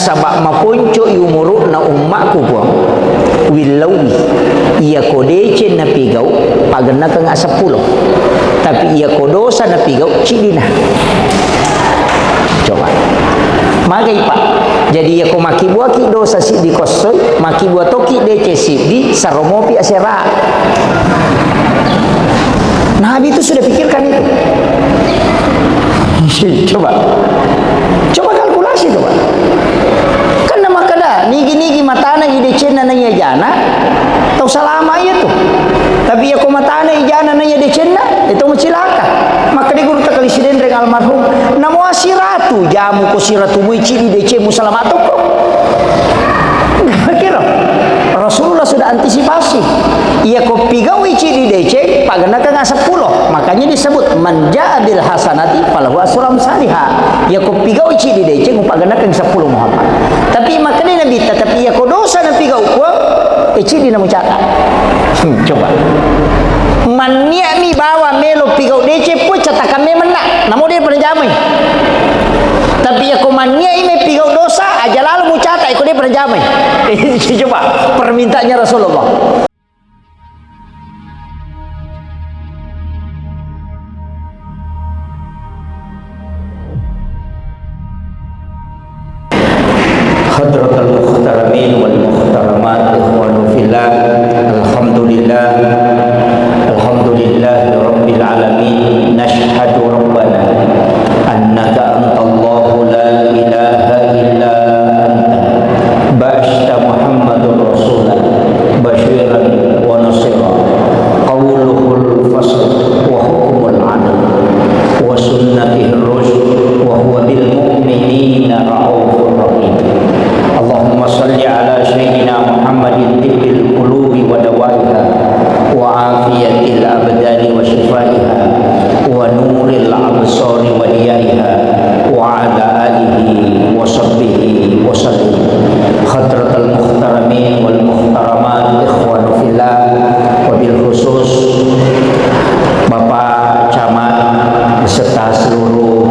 sabak maponco yumuru na ummaku po wilawi ia kodece na pigaw pagana kang asa 10 tapi ia kodosa na pigaw cidina. Coba magai pak jadi ia ko makibua ki dosa si di kosoi makibua toki dece si di saromopi asera. Nabi itu sudah pikirkan itu. Coba kalkulasi coba. Kan nama kada nigi matana ide cena nanya jana tau salama itu. Tapi ya ko matana ijana nanya de cena itu macilaka. Maka di guru takali siden reng almarhum namo asiratu jamu ko siratu muici de cemu salamatu ko. Kira Rasulullah sudah antisipasi. Ia ko pigau ici di DC pagana ka 10. Makanya disebut manja bil hasanati falahu asram salihah. Ia ko pigau ici di DC pagana ka 10 Muhammad. Tapi makanya Nabi tetapi ia ko dosa na pigau ko ici di namu cata. Coba. Mania mi bawa melo pigau DC pu catakan me menak. Namo dia pernah jamai. Tapi ia ko mania ime pigau dosa aja lalu mu cata iko dia pernah jamai. Coba permintaannya Rasulullah. Hadratul muhtaramin wal muhtaramat ikhwanu fillah alhamdulillah rabbil alamin nashhadu rabbana annaka antallahu la ilaha illa anta ba'asta muhammadur rasulah basyiran wa nasira qawluhul fasl wa hukmul adl wa sunnatihir rusyd wa huwa bil mu'minina ra'ufur rahim. Allahumma salli ala sayyidina Muhammadin tibbil qulubi wa dawaiha wa afiyatil abdani wa shifaiha wa nuril absari wa diyaiha wa ala alihi wa sahbihi wa sallim. Hadratul muhtaramin wal muhtaramat ikhwanu fillah wa bil khusus Bapak Camat beserta seluruh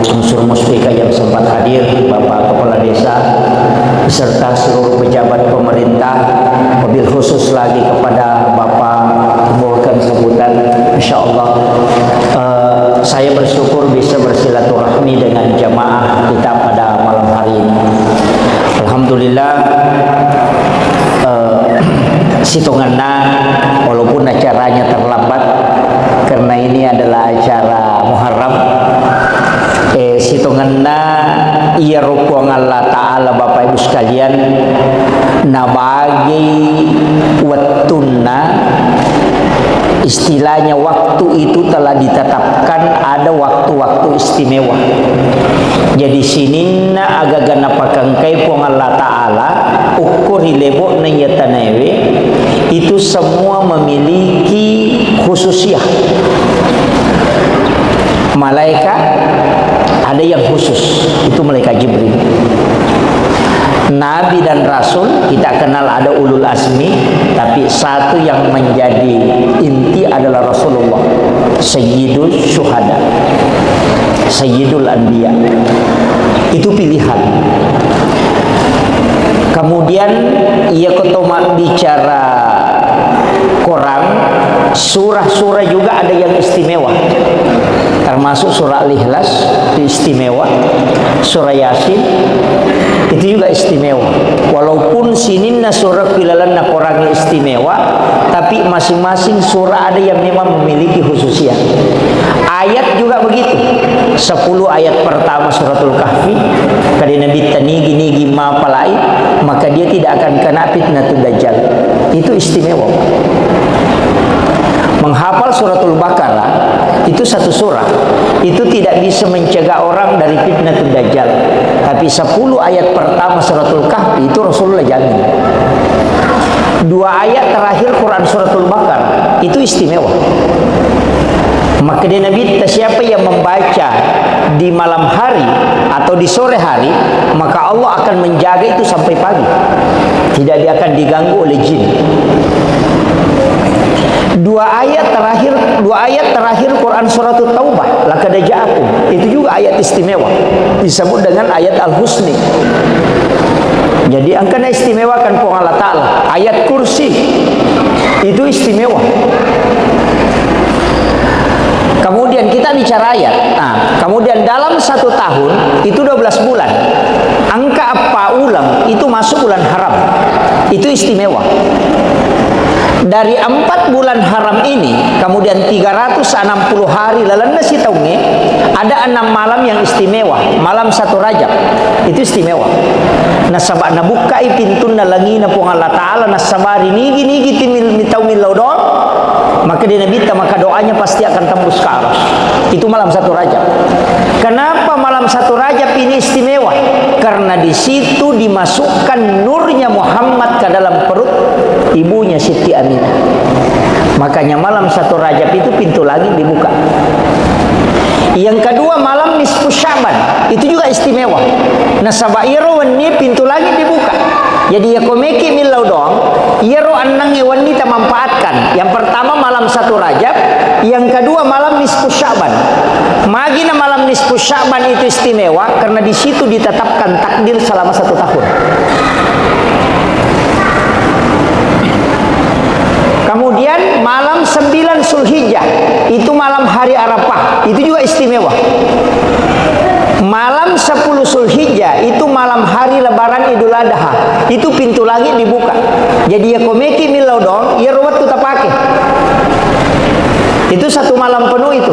unsur muspika yang sempat hadir, Bapak Kepala Desa beserta seluruh pejabat pemerintah, wabil khusus lagi kepada Bapak Mulkan Sebutan. Insyaallah saya bersyukur bisa bersilaturahmi dengan jamaah kita pada malam hari ini. Alhamdulillah situnganna walaupun acaranya terlambat karena ini adalah acara Muharram. Situnganna iya rukuang Allah Ta'ala Bapak Ibu sekalian nabagi wattunna istilahnya waktu itu telah ditetapkan ada waktu-waktu istimewa. Jadi sininna agaga napakangkay pong Allah Ta'ala ukur hilebo na yatanewe itu semua memiliki khususiyah. Malaikat ada yang khusus, itu malaikat Jibril. Nabi dan Rasul kita kenal ada ulul azmi, tapi satu yang menjadi inti adalah Rasulullah, Sayyidul Syuhada, Sayyidul Anbiya. Itu pilihan. Kemudian ia ketoma bicara Quran, surah-surah juga ada yang istimewa. Termasuk surah Al-Ikhlas itu istimewa, surah Yasin itu juga istimewa. Walaupun sininna surah pilalanna Qurannya istimewa, tapi masing-masing surah ada yang memang memiliki khususiyah. Ayat juga begitu. 10 ayat pertama suratul Kahfi, kada Nabi tanigi ma palai, maka dia tidak akan kena fitnatul dajjal. Itu istimewa. Menghafal suratul Baqarah itu satu surah itu tidak bisa mencegah orang dari fitnatul dajjal, tapi 10 ayat pertama suratul Kahfi itu Rasulullah jamin. 2 ayat terakhir Quran suratul Baqarah itu istimewa. Maka dia Nabi siapa yang membaca di malam hari atau di sore hari, maka Allah akan menjaga itu sampai pagi, tidak dia akan diganggu oleh jin. Dua ayat terakhir Quran surat Taubah, laqad ja'akum, itu juga ayat istimewa, disebut dengan ayat Al-Husni. Jadi angkana istimewa kan po Allah Ta'ala. Ayat kursi itu istimewa. Kemudian kita bicara ayat. Nah, kemudian dalam 1 tahun itu 12 bulan. Angka apa ulang itu masuk bulan haram. Itu istimewa. Dari 4 bulan haram ini, kemudian 360 hari lalana si taunge, ada 6 malam yang istimewa. Malam 1 Rajab itu istimewa. Nasabak nabukai pintun na langina po Allah Ta'ala, nasabari nigi timil mitawmil laudon, maka dia nabita, maka doanya pasti akan tembus ke aras. Itu malam 1 Rajab. Kenapa malam 1 Rajab ini istimewa? Karena di situ dimasukkan nurnya Muhammad ke dalam perut ibunya Siti Aminah. Makanya malam 1 Rajab itu pintu langit dibuka. Yang kedua malam nisfu Sya'ban, itu juga istimewa. Nasabairo wani pintu langit dibuka. Jadi ya komeki milau doang, yero annang wani ta manfaatkan. Yang pertama malam 1 Rajab, yang kedua malam nisfu Sya'ban. Magina malam nisfu Sya'ban itu istimewa karena di situ ditetapkan takdir selama 1 tahun. Kemudian malam 9 Zulhijjah, itu malam hari Arafah, itu juga istimewa. Malam 10 Zulhijjah, itu malam hari Lebaran Idul Adha, itu pintu langit dibuka. Jadi ya komeki milau dong, ya ruwet tu tapake. Itu 1 malam penuh itu.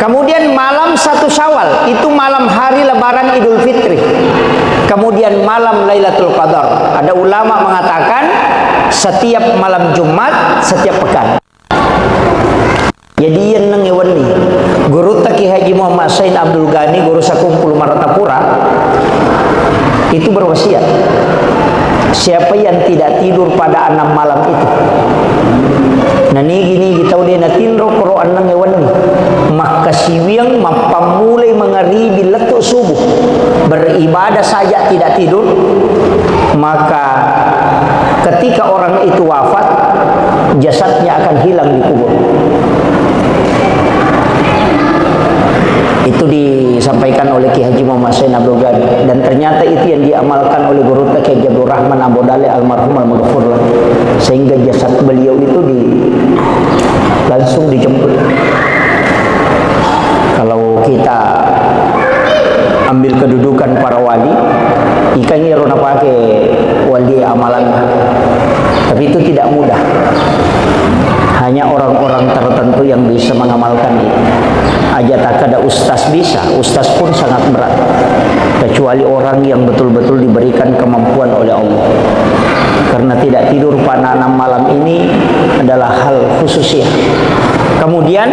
Kemudian malam 1 Syawal, itu malam hari Lebaran Idul Fitri. Kemudian malam Lailatul Qadar. Ada ulama mengatakan setiap malam Jumat, setiap pekan. Jadi yang nangewani guru Taki Haji Muhammad Said Abdul Ghani, guru Sakumpul Maratapura, itu berwasiat, siapa yang tidak tidur pada 6 malam itu, nah gini tahu dia natindro Quran nangewani, maka siwiang mapamulai mengaribi letuk subuh, beribadah saja tidak tidur, maka ketika orang itu wafat, jasadnya akan hilang di kubur. Itu disampaikan oleh Ki Haji Muhammad Sain Abdul Ghani, dan ternyata itu yang diamalkan oleh guru Ki Haji Abdul Rahman Abu Dale almarhum al-Maghfur, sehingga jasad beliau itu langsung dijemput. Kalau kita ambil kedudukan para wali, ikan rona pakai wali amalan, tapi itu tidak mudah. Hanya orang-orang tertentu yang bisa mengamalkan itu. Aja tak ada ustaz bisa, ustaz pun sangat berat. Kecuali orang yang betul-betul diberikan kemampuan oleh Allah. Karena tidak tidur pada 6 malam ini adalah hal khususnya. Kemudian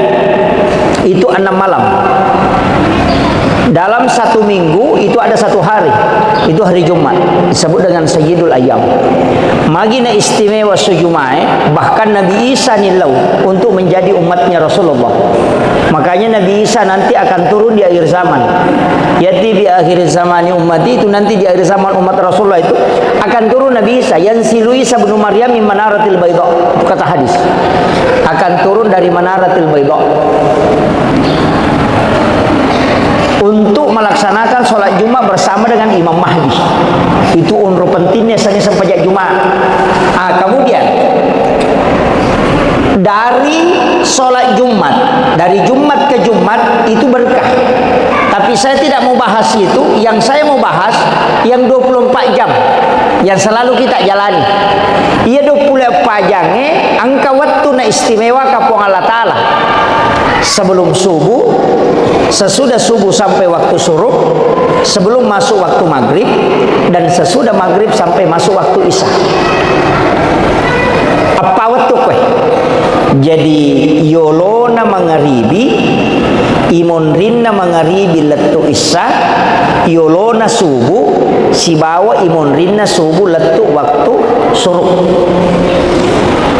itu 6 malam. Dalam 1 minggu itu ada 1 hari, itu hari Jumat, disebut dengan Sayyidul Ayyam. Magina istimewa sujumai, bahkan Nabi Isa nilau untuk menjadi umatnya Rasulullah. Makanya Nabi Isa nanti akan turun di akhir zaman. Yati di akhir zaman ummati, itu nanti di akhir zaman umat Rasulullah itu akan turun Nabi Isa. Yansilu Isa bin Maryam min manaratil baydha, kata hadis. Akan turun dari manaratil baydha untuk melaksanakan sholat Jumat bersama dengan Imam Mahdi. Itu unru pentingnya saja sampai Jumat. Kemudian dari sholat Jumat, dari Jumat ke Jumat itu berkah. Tapi saya tidak mau bahas itu. Yang saya mau bahas yang 24 jam yang selalu kita jalani. Ia 24 jamnya angka waktu na istimewa kapung Allah Ta'ala. Sebelum subuh, sesudah subuh sampai waktu syuruk, sebelum masuk waktu maghrib, dan sesudah maghrib sampai masuk waktu isya. Apa waktu kue? Jadi yolona mangaribi, imonrinna mangaribi letu isya, yolona subuh, si bawa imonrinna subuh letu waktu syuruk.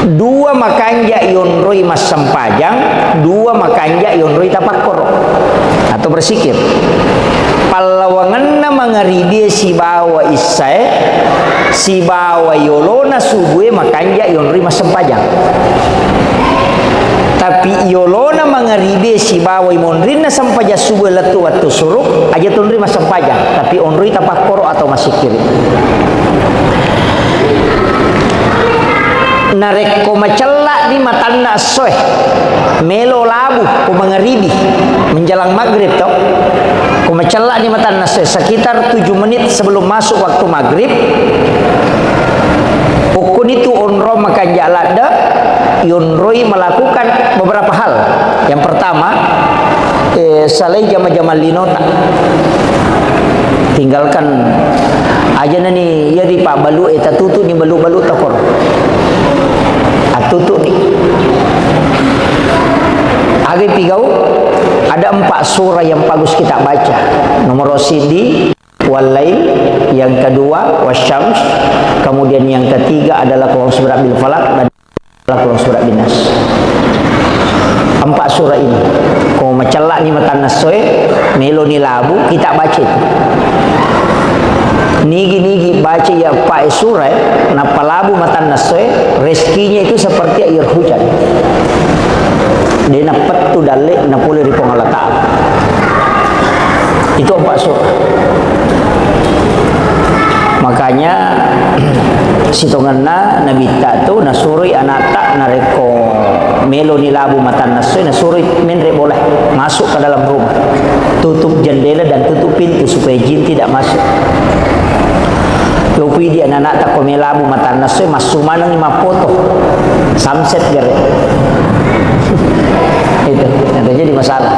2 makanja yonroi mas sempajang, 2 makanja yonroi tapakkor atau bersikir. Palawangan na mangaribi si bawa isai, si bawa yolona subuh makanja yonroi mas sempajang. Tapi yolona mangaribe si bawai monrina sampaja subuh letu waktu suruk aja tunri mas sampaja, tapi onrui tapak koro atau masih kiri. Narek ko macella di matanna soeh melo labu ko mangaribi menjelang maghrib toh, ko macella di matanna soeh sekitar 7 menit sebelum masuk waktu maghrib. Ukun itu onro makan jalada yonroi melakukan beberapa hal. Yang pertama, salai jama-jama linota, tinggalkan aja nani ya di pak balu eta tutu ni balu-balu takor atutu ni agi pigau. Ada 4 surah yang bagus kita baca. Nomor sidi walail, yang kedua wasyams, kemudian yang ketiga adalah qul surat bil falaq dan qul surat bin nas. 4 surah ini ko macella ni matan nasoe melo ni labu kita baca itu. Nigi baca ya pak surah na palabu matan nasoe rezekinya itu seperti air hujan. Dia napat tu dalik na pulih ri Allah Ta'ala. Itu 4 surah. Makanya sitonganna Nabi tak tu nasuri anata nareko melo ni labu matan nasui nasuri menre boleh masuk ke dalam rumah, tutup jendela dan tutup pintu supaya jin tidak masuk. Lupi dia anak tak komelabu matan nasui masuk mana ni mapoto samset gere. Itu yang jadi masalah.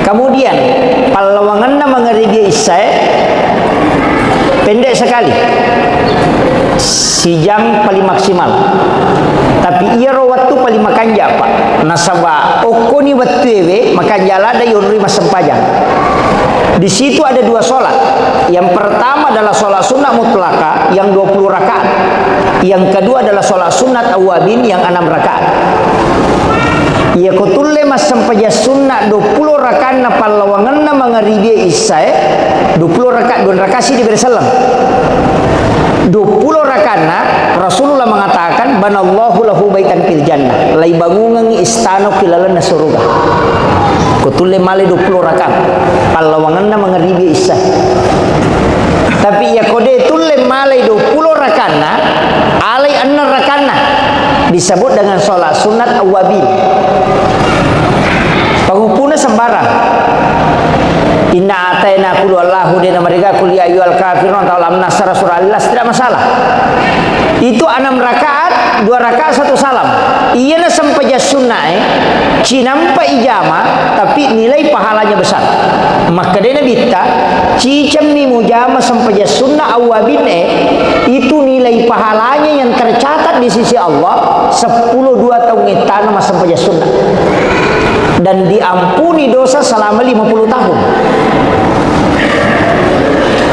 Kemudian palawangan mangaribi isai pendek sekali, si jam paling maksimal, tapi ia waktu paling makan japa nasaba okoni waktu ewe makan jala ada yonri mas sempajang. Di situ ada 2 sholat. Yang pertama adalah sholat sunat mutlaka yang 20 rakaat. Yang kedua adalah sholat sunat awabin yang 6 rakaat. Ia kutulle mas sampaja sunnah 20 rakaat na palawangan na mangaribi isai 20 rakaat 2 rakaat sih diberi salam 20 rakaat na Rasulullah mengatakan banallahu lahu baitan fil jannah lai bangungan istana kilalan na surga. Kutulle male 20 rakaat palawangan na mangaribi isai. Tapi ia kode tulle male 20 rakaat na alai 6 rakaat na disebut dengan sholat sunat awabin. Pengupuna sembarang. Inna atayna qul wallahu dina mereka qul ya ayyuhal kafirun atau lam nasara surah al-Ikhlas, tidak masalah. Itu 6 rakaat, 2 rakaat 1 salam. Iyana sampaja sunnah cinampa ijama tapi nilai pahalanya besar. Maka dena bitta cicam ni mujama sampaja sunnah awabin itu nilai pahalanya yang tercatat di sisi Allah 10 2 tahun ngetana mas sampaja sunnah. Dan diampuni dosa selama 50 tahun.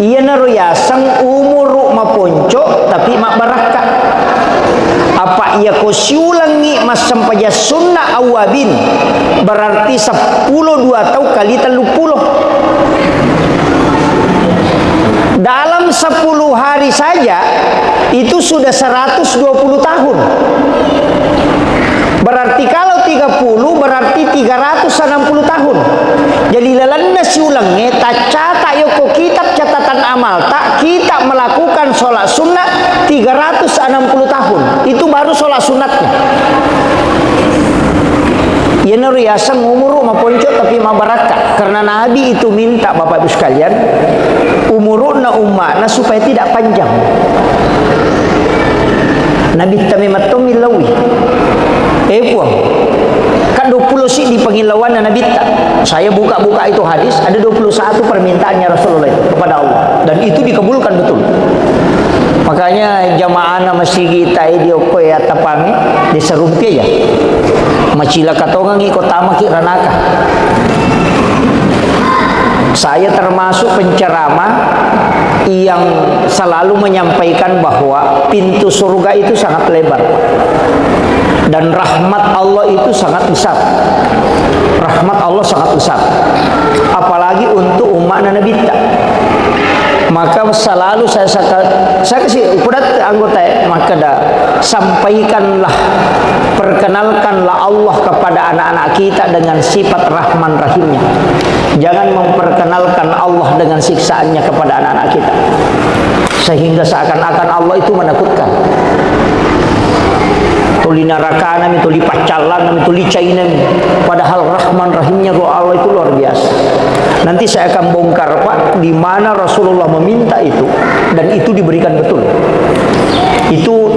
Ia naruyasang umur maponco tapi mak barakah. Apa ia kosiulangi mas sampaja sunnah awabin berarti 10 2 tahun kali 30. Dalam 10 hari saja itu sudah 120 tahun. Berarti kalau 30 berarti 360 tahun. Jadi lalanna siulangnya tak catat yoko kitab catatan amal tak kita melakukan sholat sunnah 360 tahun. Itu baru sholat sunatnya. Ya nuriasan umur maponco tapi mabarakah. Karena Nabi itu minta Bapak Ibu sekalian umuruna ummana supaya tidak panjang. Nabi tamimatum milawi. Puang kan 20 sih di penghilauan Nabi tak. Saya buka-buka itu hadis ada 21 permintaannya Rasulullah itu kepada Allah dan itu dikabulkan betul. Makanya jamaah masih kita idioko ya tapangi diserumpi ya macila katongang ikut tamaki ranaka. Saya termasuk penceramah yang selalu menyampaikan bahwa pintu surga itu sangat lebar dan rahmat Allah itu sangat besar. Rahmat Allah sangat besar, apalagi untuk umat Nabi. Maka selalu saya kasih ukuran anggota maka sampaikanlah, perkenalkanlah Allah kepada anak-anak kita dengan sifat Rahman Rahimnya. Jangan memperkenalkan Allah dengan siksaannya kepada anak-anak kita, sehingga seakan-akan Allah itu menakutkan. Tuli neraka nami, tuli pacalan nami, tuli cai nami. Padahal Rahman Rahimnya Allah itu luar biasa. Nanti saya akan bongkar Pak, di mana Rasulullah meminta itu dan itu diberikan betul. Itu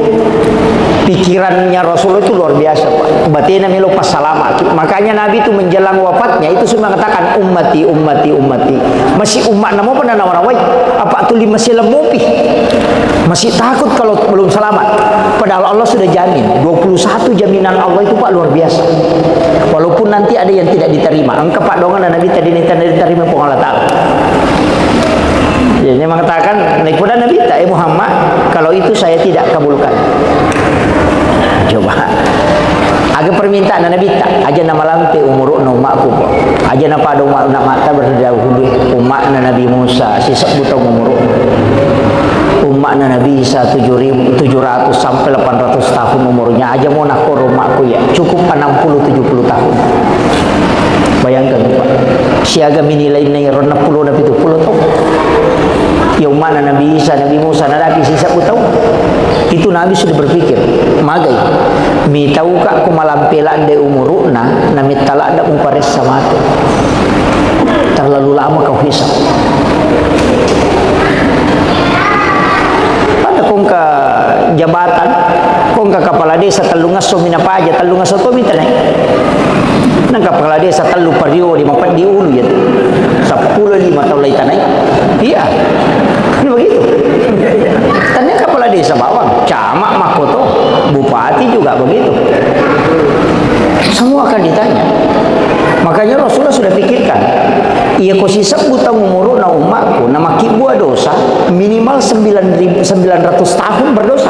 pikirannya Rasulullah itu luar biasa Pak. Batina melo pas salama. Makanya Nabi itu menjelang wafatnya itu sudah mengatakan ummati, ummati, ummati. Masih umat namo pada nama-nama apa tuli masih lemupi. Masih takut kalau belum selamat. Padahal Allah sudah jamin. 21 jaminan Allah itu Pak luar biasa. Walaupun nanti ada yang tidak diterima. Angka Pak dongan dan Nabi tadi diterima pun Allah Ta'ala. Jadi mengatakan naikudan Nabi tak Muhammad, kalau itu saya tidak kabulkan. Coba. Agak permintaan Nabi tak aja nama lampe umur umakku. Aja napa ada umat nak mata berdahulu umat Nabi Musa sisa buta umur. Umat Nabi Isa 700 sampai 800 tahun umurnya, aja mau nak umatku ya cukup 60-70 tahun. Bayangkan Pak, siaga minilai nilai 60 Nabi 70 tahun. Ya umat Nabi Isa, Nabi Musa, Nabi sisa tahu. Itu Nabi sudah berpikir, magai, mi tahu kak aku malampelan de umuruna, nami talak ada umpares sama tu. Terlalu lama kau hisap. Kongka jabatan, kongka kepala desa telungas somina paja, telungas soto minta naik. Nang kepala desa telu pario di mapat di ulu ya. 10-5 tahun lagi naik. Iya. Ini begitu. Tanya kepala desa bawang, camat makoto, bupati juga begitu. Semua akan ditanya. Makanya Rasulullah sudah pikirkan, ia kosisa butang umuru na umatku, nama kibua dosa minimal 900 tahun berdosa.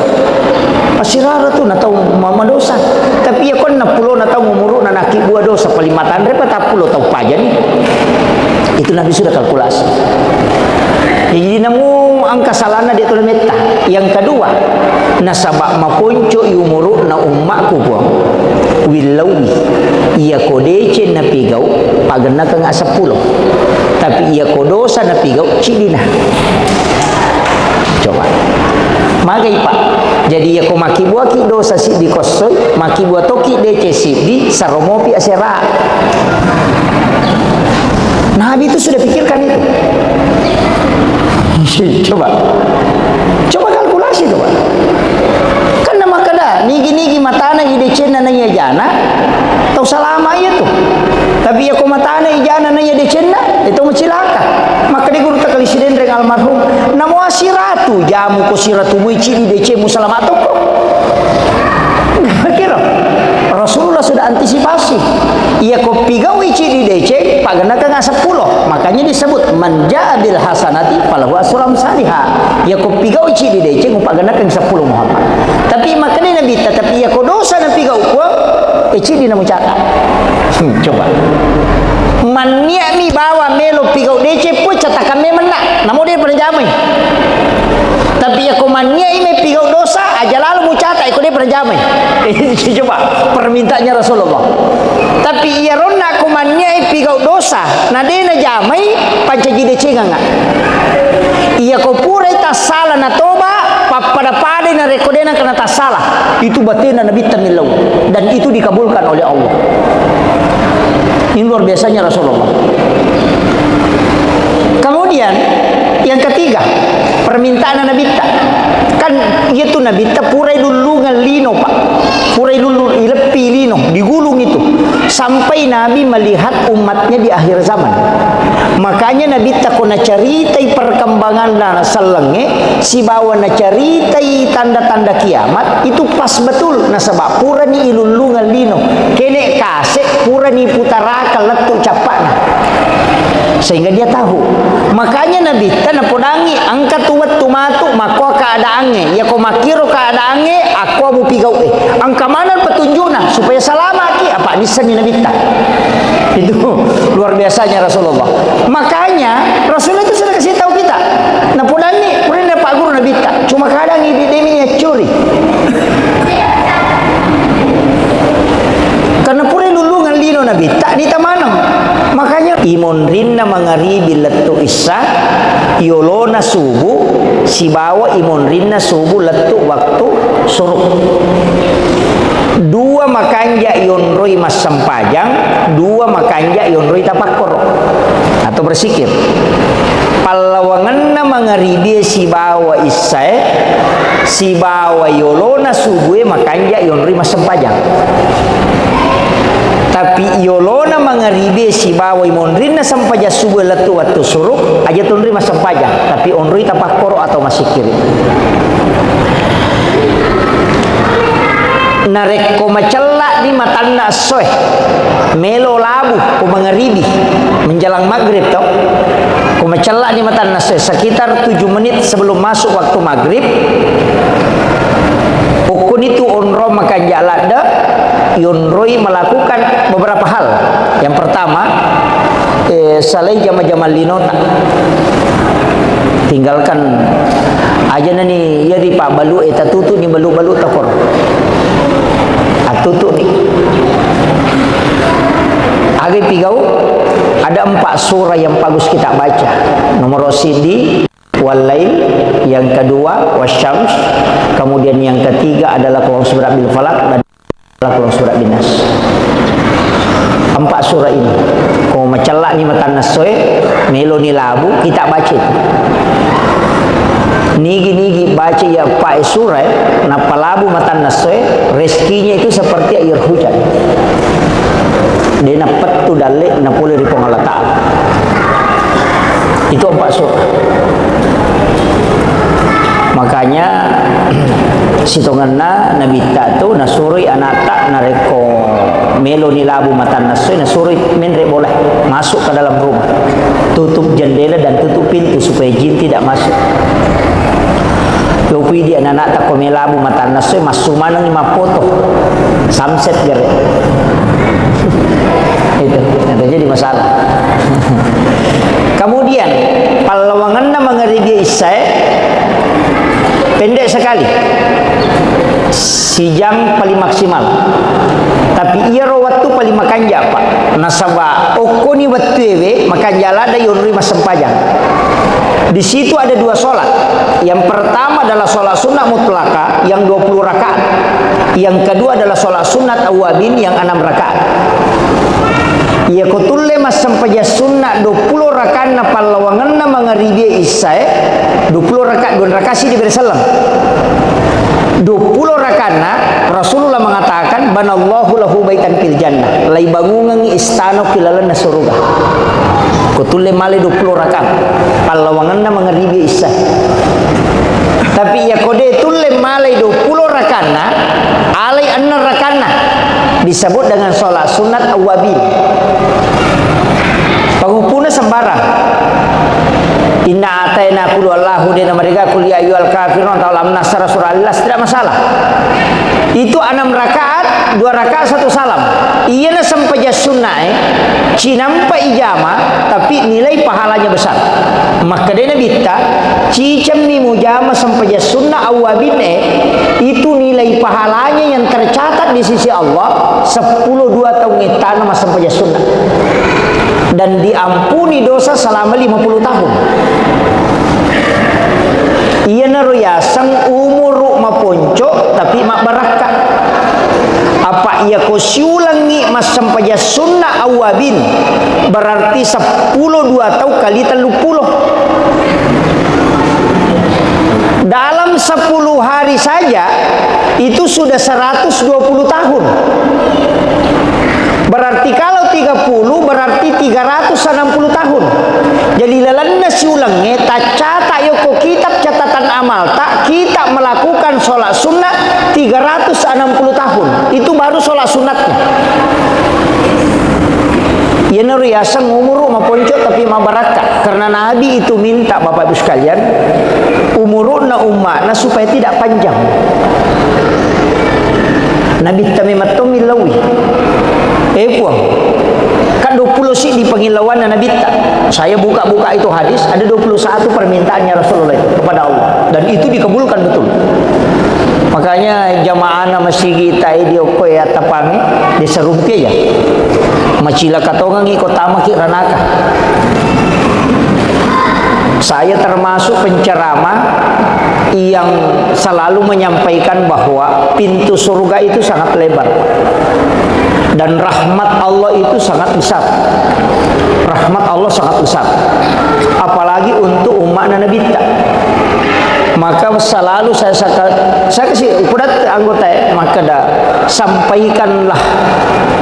Masih rara tu natau mama dosa. Tapi ia kon na pulo natau umuru na kibua dosa palimatan repa tapulo tau pajan. Itu Nabi sudah kalkulasi. Jadi namu angka salana dia tu meta. Yang kedua, nasabak mapunco umuru na umatku po. Wilawi ia kodece na pigau pagana kang 10 tapi ia kodosa na pigau cidina. Coba magai Pak, jadi ia ko makibua ki dosa si di kosoi makibua toki dece si di saromopi asera. Nabi itu sudah pikirkan itu. Coba kalkulasi itu Pak. Nigi matana ide cena nanya jana tau salama itu. Tapi ya ko matana ijana nanya de cena itu macilaka. Maka di guru takali siden reng almarhum namo asiratu jamu ko siratu mu ciri de cemu salamatu ko. Kira Rasulullah sudah antisipasi. Ia ko pigau ciri de ce pagana ka 10. Makanya disebut manja bil hasanati falahu asram salihah. Ia ko pigau ciri de ce pagana ka 10 Muhammad. Tapi makanya Nabi tetapi ia ko dosa na pigau ko ciri na mucata. Coba. Mania mi bawa melo pigau de ce pu catakan me mena. Namo dia pernah jamai. Tapi ya komania ini pigau dosa aja lalu mucata ikut dia pernah jamai. Coba permintaannya Rasulullah. Tapi ia rona komania ini pigau dosa. Nah dia na jamai panca jide cengang. Ia ko pura tas salah na toba pada pada na rekodena kena tas salah. Itu batina Nabi tamilau dan itu dikabulkan oleh Allah. Ini luar biasanya Rasulullah. Kemudian yang ketiga, permintaan Nabi kan itu Nabi purai dulu ngalino Pak. Purai dulu ilepi lino digulung itu sampai Nabi melihat umatnya di akhir zaman. Makanya Nabi takuna caritai perkembangan dan selenge si bawa na caritai tanda-tanda kiamat itu pas betul nasabak purani ilulu ngalino kene kasek purani putaraka letu capana. Sehingga dia tahu. Makanya Nabi tanah podangi angkat tuwat tumatu mako keadaannya ya ko makiro keadaannya aku abu pigau angka mana petunjukna supaya selamat ki apa disani Nabi ta. Itu luar biasanya Rasulullah. Makanya Rasulullah itu sudah kasih tahu kita. Nah na magharibi lattu isa yolona subuh si bawa imonrin na subuh lattu waktu suruk. Dua makanja yonroi mas sempajang, dua makanja yonroi tapakkor atau bersikir. Palawangan na magharibi si bawa isae si bawa yolona subuh makanja yonroi mas sempajang. Tapi yolona magharibi si bawa imonrin na sampaja subuh latu waktu suruk aja tunri mas sempajang, tapi onroi tapakkor atau masikir. Narek ko macella di matanna soe melo labu ko magharibi menjelang maghrib tau ko macella di matanna soe sekitar 7 menit sebelum masuk waktu maghrib ukun itu onro makan jalada yonroi melakukan beberapa hal. Yang pertama salai jama-jama linota tinggalkan aja nani ya di pak balu eta tutu ni balu-balu takor tutup nih. Agi pigau ada 4 surah yang bagus kita baca. Nomor sidi walail, yang kedua wasyams, kemudian yang ketiga adalah qul surat bil falaq dan qul surat bin nas. 4 surah ini. Ko macalla ni matan nasoe melo ni labu kita baca. Nigi baca ya pak surah napalabu matan nasoe rezekinya itu seperti air hujan. Dia napat tu dalek napole ri Allah Ta'ala. Itu 4 surah. Makanya sitonganna nabi ta tu nasuri anata nareko melo ni labu matan nasoe nasuri menre boleh masuk ke dalam rumah. Tutup jendela dan tutup pintu supaya jin tidak masuk. Yopi dia anak tak komelabu mata nasoi masuk mana ni mapoto samset gere itu jadi masalah. Kemudian palawangan na magharibi isai pendek sekali si jam paling maksimal tapi ia waktu paling makanja pak nasaba okoni waktu ewe makanja lada yonri masempajang. Di situ ada 2 sholat. Yang pertama adalah sholat sunnah mutlaka yang 20 rakaat. Yang kedua adalah sholat sunat awabin yang 6 rakaat. Ya kutulle mas sampaja sunnah 20 rakaat na palawangan na magharibi isai 20 rakaat 2 rakaat sih diberi salam. 20 rakaat na Rasulullah mengatakan banallahu lahu baitan fil jannah. Lai bangungan istana kilalan na surga. Kutulle male 20 rakaat palawangan na magharibi isai. Tapi ya kode tulle male 20 rakaat na alai 6 rakaat na disebut dengan sholat sunat awabin. Pengupuna sembarang. Inna ataina qul wallahu dina mereka qul ya ayyuhal kafirun atau lam nasra surah al-Ikhlas tidak masalah. Itu 6 rakaat, 2 rakaat 1 salam. Iya na sampaja sunnah cinampa ijama tapi nilai pahalanya besar. Maka dia bitta cicam ni mujama sampaja sunnah awabin itu nilai pahalanya yang tercatat di sisi Allah 10 2 tahun itana mas sampaja sunnah. Dan diampuni dosa selama 50 tahun. Ia naruyasang umur maponco tapi mak barakah. Apa ia ko siulangi mas sampaja sunnah awabin berarti 10 2 tahun kali 30. Dalam 10 hari saja itu sudah 120 tahun. Berarti kalau 30 berarti 360 tahun. Jadi lalanda siulangnya tak catat yoko kitab catatan amal tak kita melakukan sholat sunnah 360 tahun. Itu baru sholat sunatnya. Ya nuriasang umur maponco tapi mabaraka. Karena Nabi itu minta Bapak Ibu sekalian umuruna umatna supaya tidak panjang. Nabi tamimatum milawi. Puang kan 20 sih di pengilauan Nabi tak. Saya buka-buka itu hadis ada 21 permintaannya Rasulullah itu kepada Allah dan itu dikabulkan betul. Makanya jamaah masih kita dia koya tapangi diserumpi aja macila katongan ikut tamaki ranaka Saya termasuk penceramah yang selalu menyampaikan bahwa pintu surga itu sangat lebar dan rahmat Allah itu sangat besar. Rahmat Allah sangat besar, apalagi untuk umat Nabi kita. Maka selalu saya kasih ukuran anggota maka sampaikanlah,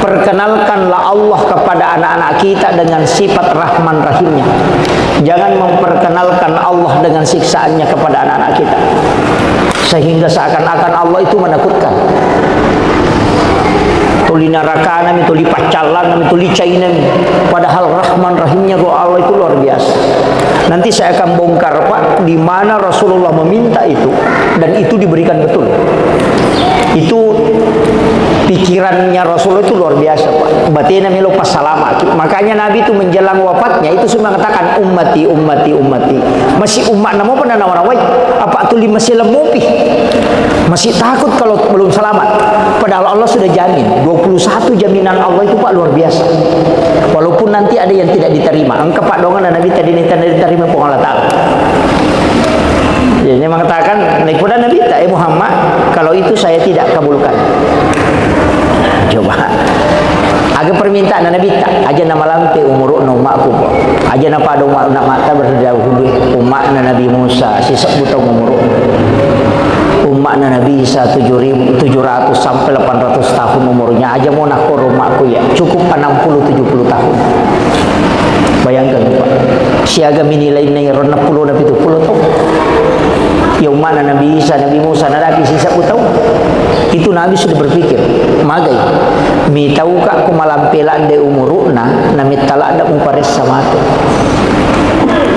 perkenalkanlah Allah kepada anak-anak kita dengan sifat Rahman Rahimnya. Jangan memperkenalkan Allah dengan siksaannya kepada anak-anak kita, sehingga seakan-akan Allah itu menakutkan. Tuli neraka nami, tuli pacalan nami, tuli cain nami. Padahal Rahman Rahimnya Allah itu luar biasa. Nanti saya akan bongkar Pak, di mana Rasulullah meminta itu dan itu diberikan betul. Itu pikirannya Rasulullah itu luar biasa Pak. Batina milo pas salama. Makanya Nabi itu menjelang wafatnya itu semua mengatakan ummati, ummati, ummati. Masih umat namo pernah nawarawai. Apa tuli masih lemupi? Masih takut kalau belum selamat. Padahal Allah sudah jamin. 21 jaminan Allah itu Pak luar biasa. Walaupun nanti ada yang tidak diterima. Engkau Pak dongan Nabi tadi diterima pun Allah Ta'ala. Jadi mengatakan kepada Nabi Muhammad, kalau itu saya tidak kabulkan. Coba agak permintaan Nabi tak aja nama lampe umur umakku aja napa ada umat nak mata berdahulu umat Nabi Musa sisa butang umur umat Nabi Isa 700 sampai 800 tahun umurnya aja mau nak umakku ya cukup 60-70 tahun. Bayangkan Pak, siaga minilai nai rona puluh nabi itu puluh tahun. Ya umat Nabi Isa, Nabi Musa, Nabi sisa tahun. Itu Nabi sudah berpikir, magai, mi tahu kak aku malam pelan de umuruna, nami talak ada mupares sama tu.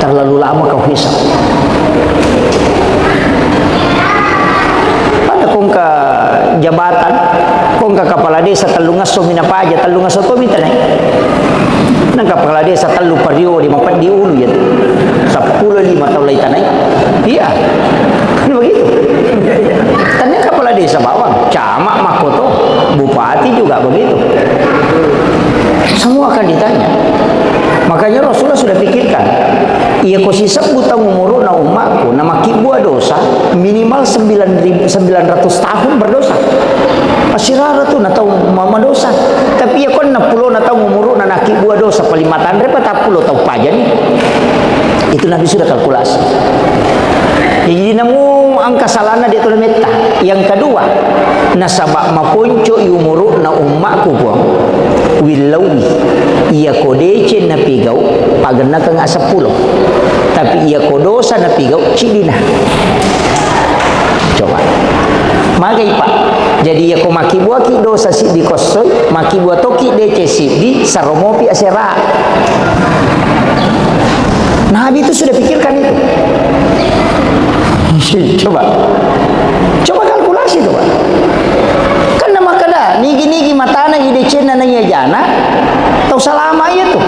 Terlalu lama kau hisap. Pada kongka jabatan, kongka kepala desa telungas somina apa aja, telungas apa minta naik. Nang kepala desa telu pario di mapat di ulu ya 10-5 tahun lagi tanai. Iya. Kan begitu. Tanya kepala desa bawang, camat makoto, bupati juga begitu. Semua akan ditanya. Makanya Rasulullah sudah pikirkan, ia kau sisa butang umur na umatku, nama kibua dosa minimal 900 tahun berdosa. Masih rara tu na tahu mama dosa. Tapi ia kon na pulo na tahu umur na naki buah dosa palimatan repa tak pulo tahu pajan. Itu Nabi sudah kalkulasi. Jadi namu angka salana dia tu meta. Yang kedua, nasabak mapunco umur na umakku buang. Wilawi ia kodece na pigau pagana ka nga 10. Tapi ia kodosa na pigau cidina. Coba. Magai Pak. Jadi ya ko maki buah ki dosa si di kosoi, maki buah toki dece si di saromopi asera. Nabi itu sudah pikirkan itu. Coba kalkulasi coba. Kan nama kada nigi matana ide cena nanya jana, tau salama ya tuh.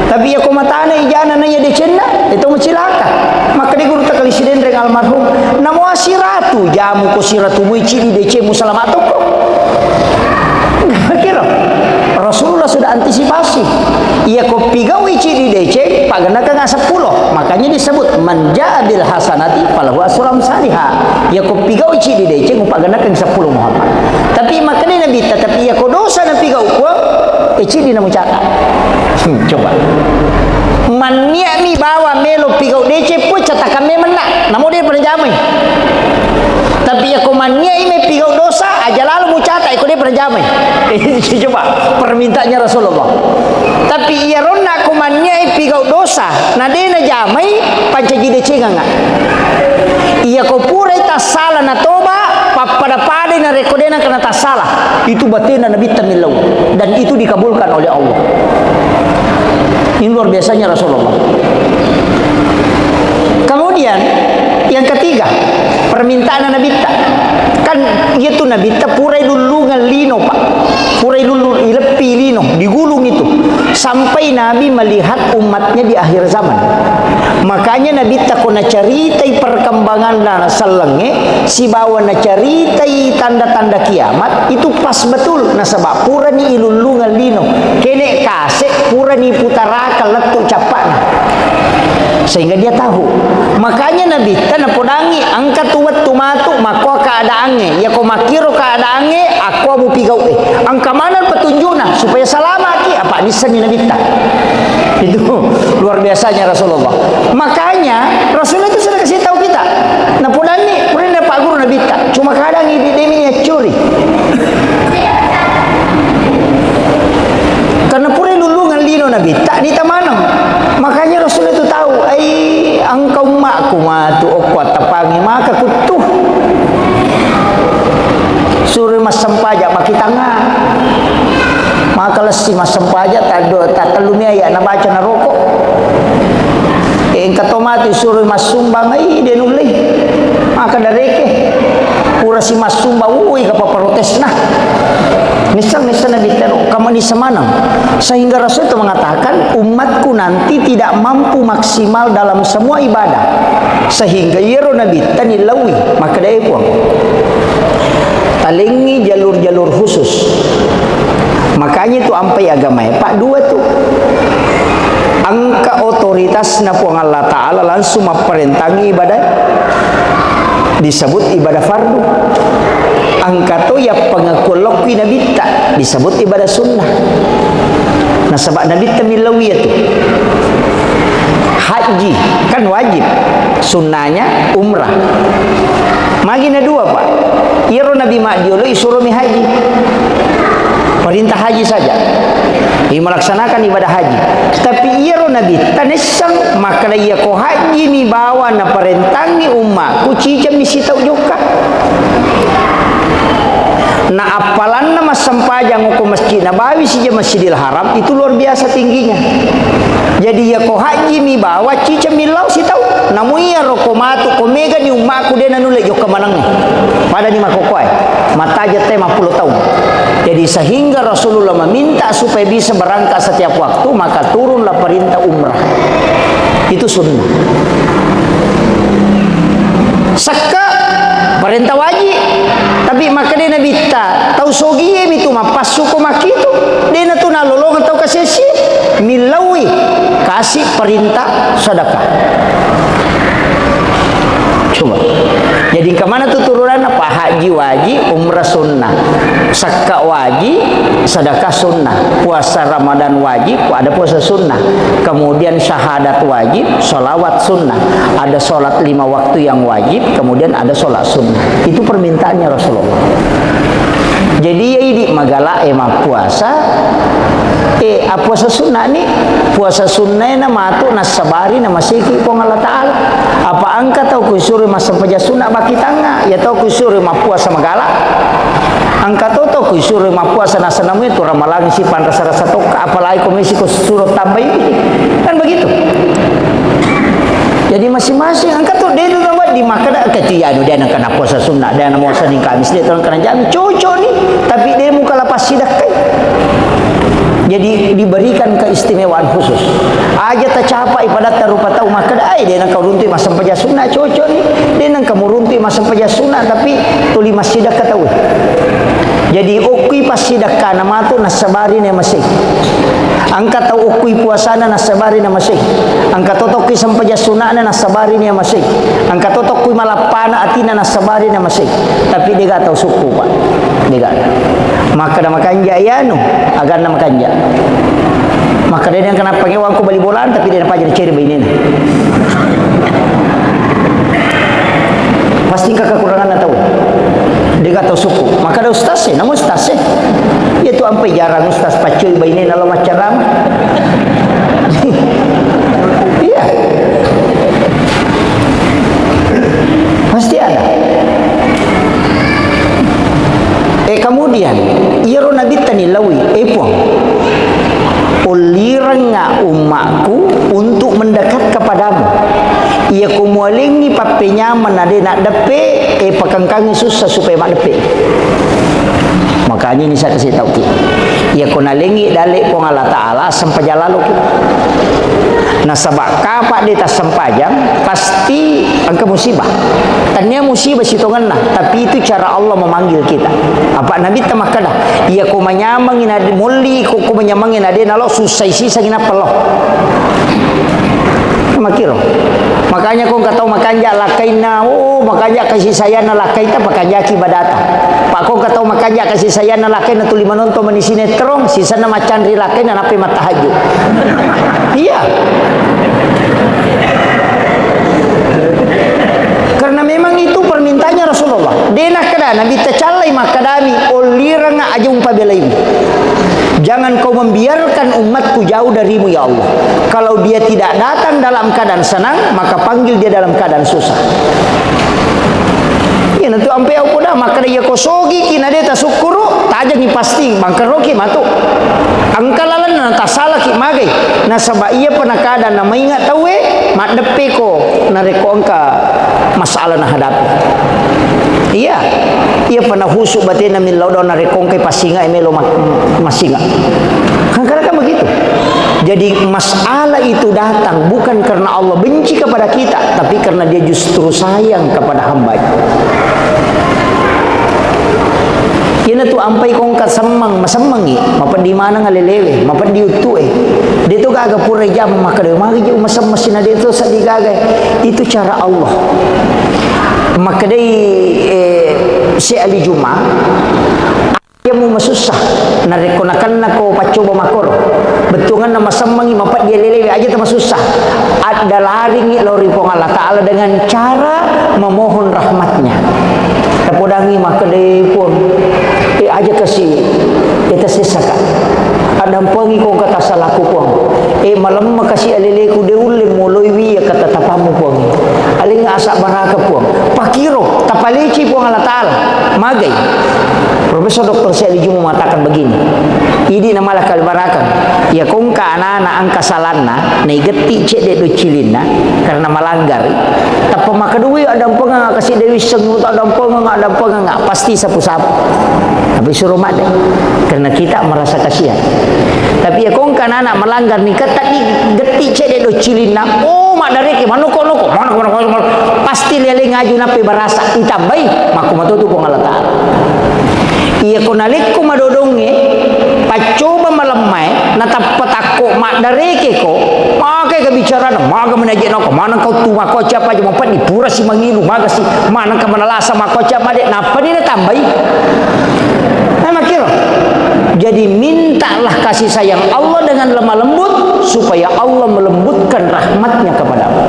Tapi ya ko matana ijana nanya de cena, itu macilaka. Maka di guru takali siden reng almarhum, namo asiratu jamu ko siratu muici di DC musalamato ko. Kira Rasulullah sudah antisipasi. Ia ko pigau ici di DC pagana ka 10. Makanya disebut manja bil hasanati falahu asram salihah. Ia ko pigau ici di DC pagana ka 10 Muhammad. Tapi makanya Nabi tetapi ia ko dosa na pigau ko ici di namu catat. Coba. Mania mi bawa melo pigau DC pun catakan me menak. Namun dia pernah jamai. Tapi ya komania ini pigau dosa aja lalu mucata ikut dia pernah jamai. Coba permintaannya Rasulullah. Tapi ia rona komania ini pigau dosa. Nah dia na jamai pancaji DC enggak. Ia ko pura tas salah na toba pada na rekodena karena tas salah. Itu batina Nabi tamilau dan itu dikabulkan oleh Allah. Ini luar biasanya Rasulullah. Kemudian yang ketiga, permintaan Nabi ta. Kan itu Nabi ta purai dulu ngalino Pak. Purai dulu ilepi lino, digulung itu. Sampai Nabi melihat umatnya di akhir zaman. Makanya Nabi ta kona caritai perkembangan dan selenge, si bawa na caritai tanda-tanda kiamat, itu pas betul. Nah sebab pura ni ilulu ngalino. Kene kasek pura ni putara kaletu capana. sehingga dia tahu. Makanya Nabi tanah podangi angkat tuwat tumatu mako keadaannya ya ko makiro keadaannya aku abu pigau angka mana petunjukna supaya selamat apa disani Nabi ta. Itu luar biasanya Rasulullah. Makanya Rasulullah itu sudah kasih tahu kita nah podangi pernah Pak Guru Nabi ta cuma kadang ini deminya curi karena pura lulungan lino Nabi tak di tamanam. Makanya Rasul itu tahu engkau makku matu okuat tapangi maka kutuh suruh mas sempaja maki tangah maka lesi mas sempaja tak telumia ya na baca na rokok engka tomati suruh mas sumbang dia nulih maka dareke pura si mas sumbang kapa protes nah Nisang Nabi tahu kamu di semanang sehingga Rasul itu mengatakan umatku nanti tidak mampu maksimal dalam semua ibadah sehingga yero Nabi tani lawi maka dia puang talengi jalur-jalur khusus. Makanya itu ampai agama Pak dua tuh angka otoritas na puang Allah Ta'ala langsung memperintangi ibadah disebut ibadah fardu. Angka tu ya pengakulokwi Nabi tak disebut ibadah sunnah. Nah sebab Nabi tamilawi itu haji kan wajib, sunnahnya umrah. Magina dua Pak. Iro Nabi Ma'diulu isuruh mi haji. Perintah haji saja. Ia melaksanakan ibadah haji. Tapi iro Nabi tanesang maka ia ko haji mi bawa na perintangi umma kucicam mi sitau juga. Nah apalan nama sempajang hukum masjid Nabawi sija Masjidil Haram itu luar biasa tingginya. Jadi ya ko haji mi bawa cica milau si tahu. Namu iya rokomatu komega ni umaku dia nanule jo kemanangnya. Pada ni makokoy. Mata aja teh 50 tahun. Jadi sehingga Rasulullah meminta supaya bisa berangkat setiap waktu maka turunlah perintah umrah. Itu sunnah. Saka perintah wajib tapi maka dia Nabi ta tahu sogie itu mapas suku makitu dia na tu nalolong atau kasih milawi kasih perintah sedekah coba jadi kemana tuh turunan apa haji wajib umrah sunnah sakka wajib sedekah sunnah puasa Ramadan wajib ada puasa sunnah kemudian syahadat wajib sholawat sunnah ada sholat 5 waktu yang wajib kemudian ada sholat sunnah itu permintaannya Rasulullah. Jadi ya ini magala emang puasa puasa sunnah ni puasa sunnah na matu nasabari na masiki pong Allah Ta'ala apa angka tau kusuri masampaja sunnah baki tanga ya tau kusuri mapuasa magala angka tau kusuri mapuasa nasanamu itu ramalang si pan rasa-rasa toka apalagi komisi kusuro tambah ini kan begitu. Jadi masing-masing angkat tu dia tu nampak di makan dah ketia dia nak kena puasa sunnah dia nak puasa ni Kamis dia orang kena jamin cocok ni tapi dia muka lepas sidak kai. Jadi diberikan keistimewaan khusus. Aja tercapai pada terupa tahu maka dah dia nak kau runti masa paja sunnah cocok ni dia nak kamu runti masa paja sunnah tapi tuli masjid dah tahu. Jadi ukui pasti dah kana matu nasabari ni masih. Angkat tahu ukui puasana nasabari ni masih. Angkat totokui sampaja sunnah na nasabari ni masih. Angkat totokui malapana atina nasabari ni masih. Tapi dia tak tahu suku Pak. Dia tak. Maka dah makan jaya nu agar nak makan jaya. Maka dia yang kena panggil wangku balik bolaan tapi dia dapat jadi ceri begini. Pasti kekurangan tahu. Dia kata suku maka ada ustaz namun ustaz itu sampai jarang ustaz pacuy baini dalam acara iya pasti ada kemudian iro Nabi tanilawi puang uliranga umatku untuk mendekat kepadamu ia kumualingi papenya menade nak depe pakangkangi susah supaya mak depe makanya ini saya kasih tahu ki ia kunalingi dalik pong Allah Ta'ala sempaja lalu ki nah sebab kapak di tas sempajang pasti angka musibah tanya musibah sitongan lah tapi itu cara Allah memanggil kita apa Nabi temakadah ia kumanyamangin ade muli kumanyamangin ade nalo susah sisa gina peloh Makiro. Makanya kung kataw makanja lakay na, makanja kasih saya na lakay ta pakanja kibadata. Pak kung kataw makanja kasih saya na lakay na tuli manonton man sinetron, sisa na macandri lakay na napi matahajud. Iya. Karena memang itu permintaannya Rasulullah. Denah kada Nabi tacalai makadami olirang ajung pabelai. Jangan kau membiarkan umatku jauh darimu ya Allah. Kalau dia tidak datang dalam keadaan senang, maka panggil dia dalam keadaan susah. Ya nanti ampe aku dah maka dia kosogi kina dia tasukuru tajang pasti bangkaroki matu. Angkalalan na tasala ki magay na saba iya panakada na maingat tawe mat depe ko na reko angka masalah na hadapi. Iya, ia pernah husuk batin na milaw na reko kay pasinga emelo masinga. Kadang-kadang begitu. Jadi masalah itu datang bukan karena Allah benci kepada kita, tapi karena dia justru sayang kepada hamba-Nya. Kina tu ampai kong kasemang masemangi mapan di mana ngalelewe mapan di utu dia tu gaga pura jam maka dia mari je masam mesin dia tu sadi gaga itu cara Allah. Maka dia si ali juma dia mu masusah narekonakan nako pacoba makoro betungan nama semangi mapat dia lelewe aja tu susah ada laring lori pong Allah Taala dengan cara memohon rahmatnya. Tapodangi maka dia pun aja kasih kita sesakan ada pengi kong kata salahku pong malam makasih aleleku dia ulim muloi wiya kata tapamu pong aling asak baraka pong pakiro tapalici pong Allah Ta'ala magai. Profesor Dr. Syali Jumu mengatakan begini, ini namalah kalbarakan ya kong ka anak-anak angka salanna negeti cek de docilina karena melanggar tapi makadui ada pengang kasih dewi sengut ada pengang pasti sapu-sapu tapi suruh made karena kita merasa kasihan. Tapi ya kong ka anak melanggar ni ketak ni geti cek de docilina mak dari ke manoko pasti lele ngaju nape barasa itabai maku matutu pong Allah Ta'ala. Iya konalik ko madodonge pacoba malamay natapatako mak dareke ko makai kebicara maga menaje nako mana kau tu mako siapa aja mampat di pura si mangilu maga si mana ka manalasa mako siapa dek napa ni tambai nama kira. Jadi mintalah kasih sayang Allah dengan lemah lembut supaya Allah melembutkan rahmatnya kepadamu.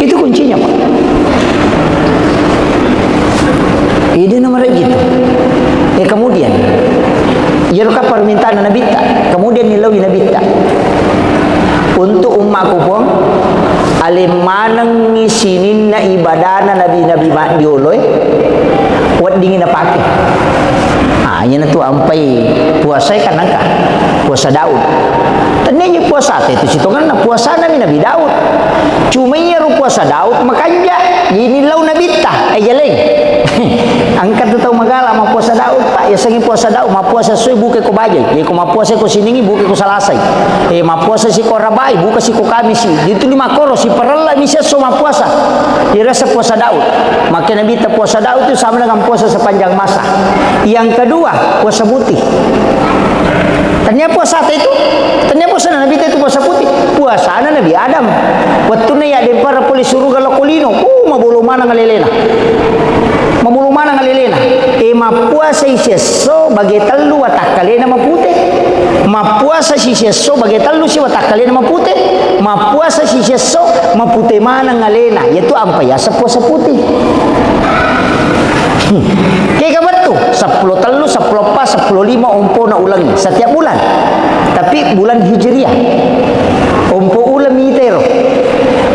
Itu kuncinya Pak. Ini nomor gitu. Kemudian jerukah permintaan Nabi tak. Kemudian nilawi Nabi tak. Untuk umatku pun alim manang ngisinin na ibadana Nabi mak dioloy wat dingin na pakai. Yan tu ampai puasa kan angka puasa Daud. Tanya puasa itu situ kan puasa Nabi Daud. Cuma ya puasa Daud makanya ini lau Nabi tah ajaleng. Angkat tu tahu magala ma puasa Daud pak ya sangi puasa Daud ma puasa sui buke ko bajai ye ko ma puasa ko siningi buke ko salasai ma puasa si ko rabai buka si ko kamisi itu lima koro si perella misa so ma puasa dirasa puasa Daud. Maka Nabi ta puasa Daud itu sama dengan puasa sepanjang masa. Yang kedua puasa putih. Ternyata puasa itu ternyata puasa Nabi itu puasa putih puasa Nabi Adam waktu na ya para polis suruh kalau kulino mabulu mana ngalelena mamulu mana ngalelena ma puasa iseso bagi telu watakalena mapute ma puasa iseso bagi telu si watakalena mapute ma puasa iseso mapute mana ngalena yaitu apa ya puasa putih. Kaya betul 10 telu 10 pas 10 lima umpo na ulangi setiap bulan tapi bulan hijriah umpo ulang itero.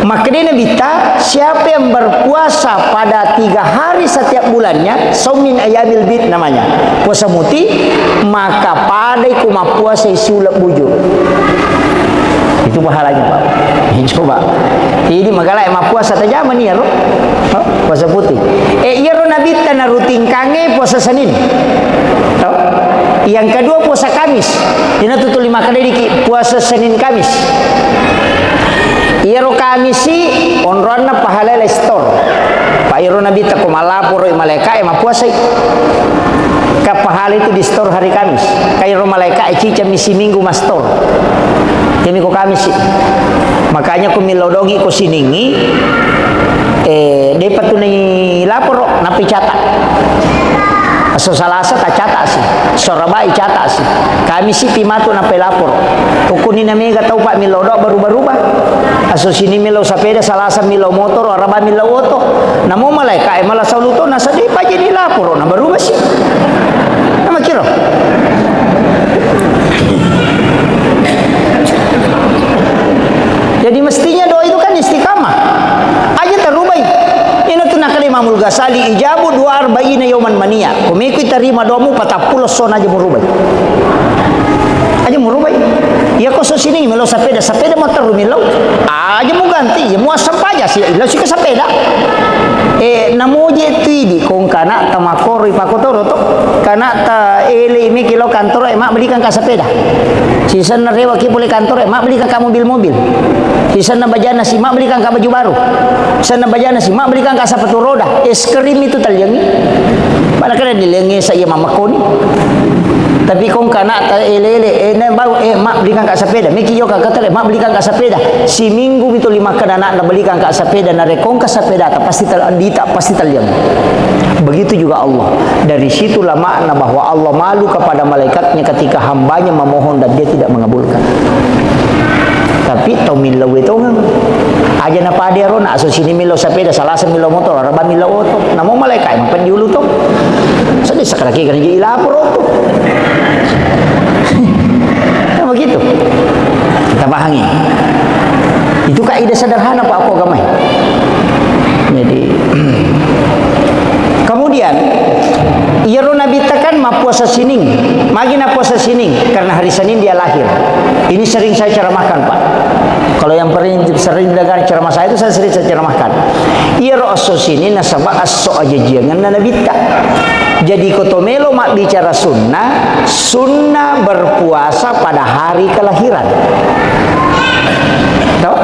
Maka dia Nabita siapa yang berpuasa pada 3 hari setiap bulannya saumin ayamil bid namanya puasa muti maka padai kuma puasa isulap bujur itu pahalanya Pak. Coba ini magala emang puasa saja manier puasa putih iya ro Nabita na rutin kange puasa Senin. Yang kedua puasa Kamis dina tutul 5 kali puasa Senin Kamis. Iro Kamisi onrona pahala lestor. Pak iro Nabi ta kumala puro maleka ema puasa. Ka pahala itu di store hari Kamis. Kayak rumah malaikat cica misi minggu mastor. Kami ko Kamis. Makanya ko milodongi ko siningi dapat tu ni lapor napi catat. So Salasa tak catat sih. Sorabai catat sih. Kami sih pimatu napi lapor. Ukuni nami tahu Pak milodok berubah-ubah. Aso sini milau sepeda, Salasa milau motor, Araba milau oto. Namo malaikat malah sauluto nasa di pa jadi lapor na berubah sih. Nama kira. Jadi mestinya doa itu kan istiqamah. Aja terubah. Ini tu nak Imamul Ghazali ijabu 42 yauman mania. Kumiku terima doamu 40 son aja merubah. Aja merubah. Ya kau sini melo sepeda motor melo. Aja mau ganti, ya mau asam aja sih. Ilah sih ke sepeda. Namo je tuidi kong kana tamakori pakotoro to. Kana ta ele mi kilo kantor emak belikan ka sepeda. Sisan na rewa ki boleh kantor emak belikan ka mobil-mobil. Sisan na bajana si mak belikan ka baju baru. Sisan na bajana si mak belikan ka sepatu roda. Es krim itu talyangi. Mana kena dilengi saya mamakoni. Tapi kong kana ta ele baru mak belikan ka sepeda. Miki yo ka kata mak belikan ka sepeda. Si minggu itu 5 anak na belikan ka sepeda na rekong ka sepeda ta pasti pasti terlihat. Begitu juga Allah. Dari situlah makna bahwa Allah malu kepada malaikatnya ketika hambanya memohon dan dia tidak mengabulkan. Tapi tau milau itu kan aja napa dia rona aso sini milau sepeda, Salasa milau motor, Araba milau oto. Namo malaikat emang pendiulu tu. Sedih sekarang kan jadi lapor oto. Nah, begitu. Kita pahami. Itu kaidah sederhana Pak aku agama. Jadi kemudian ia Nabi tekan ma puasa sining, magina puasa sining karena hari Senin dia lahir. Ini sering saya ceramahkan Pak. Kalau yang sering dengar ceramah saya itu saya sering ceramahkan. Ia ro'aso sini nasabah aso aja jangan Nabi tak. Jadi kotomelo mak bicara sunnah berpuasa pada hari kelahiran. Tahu?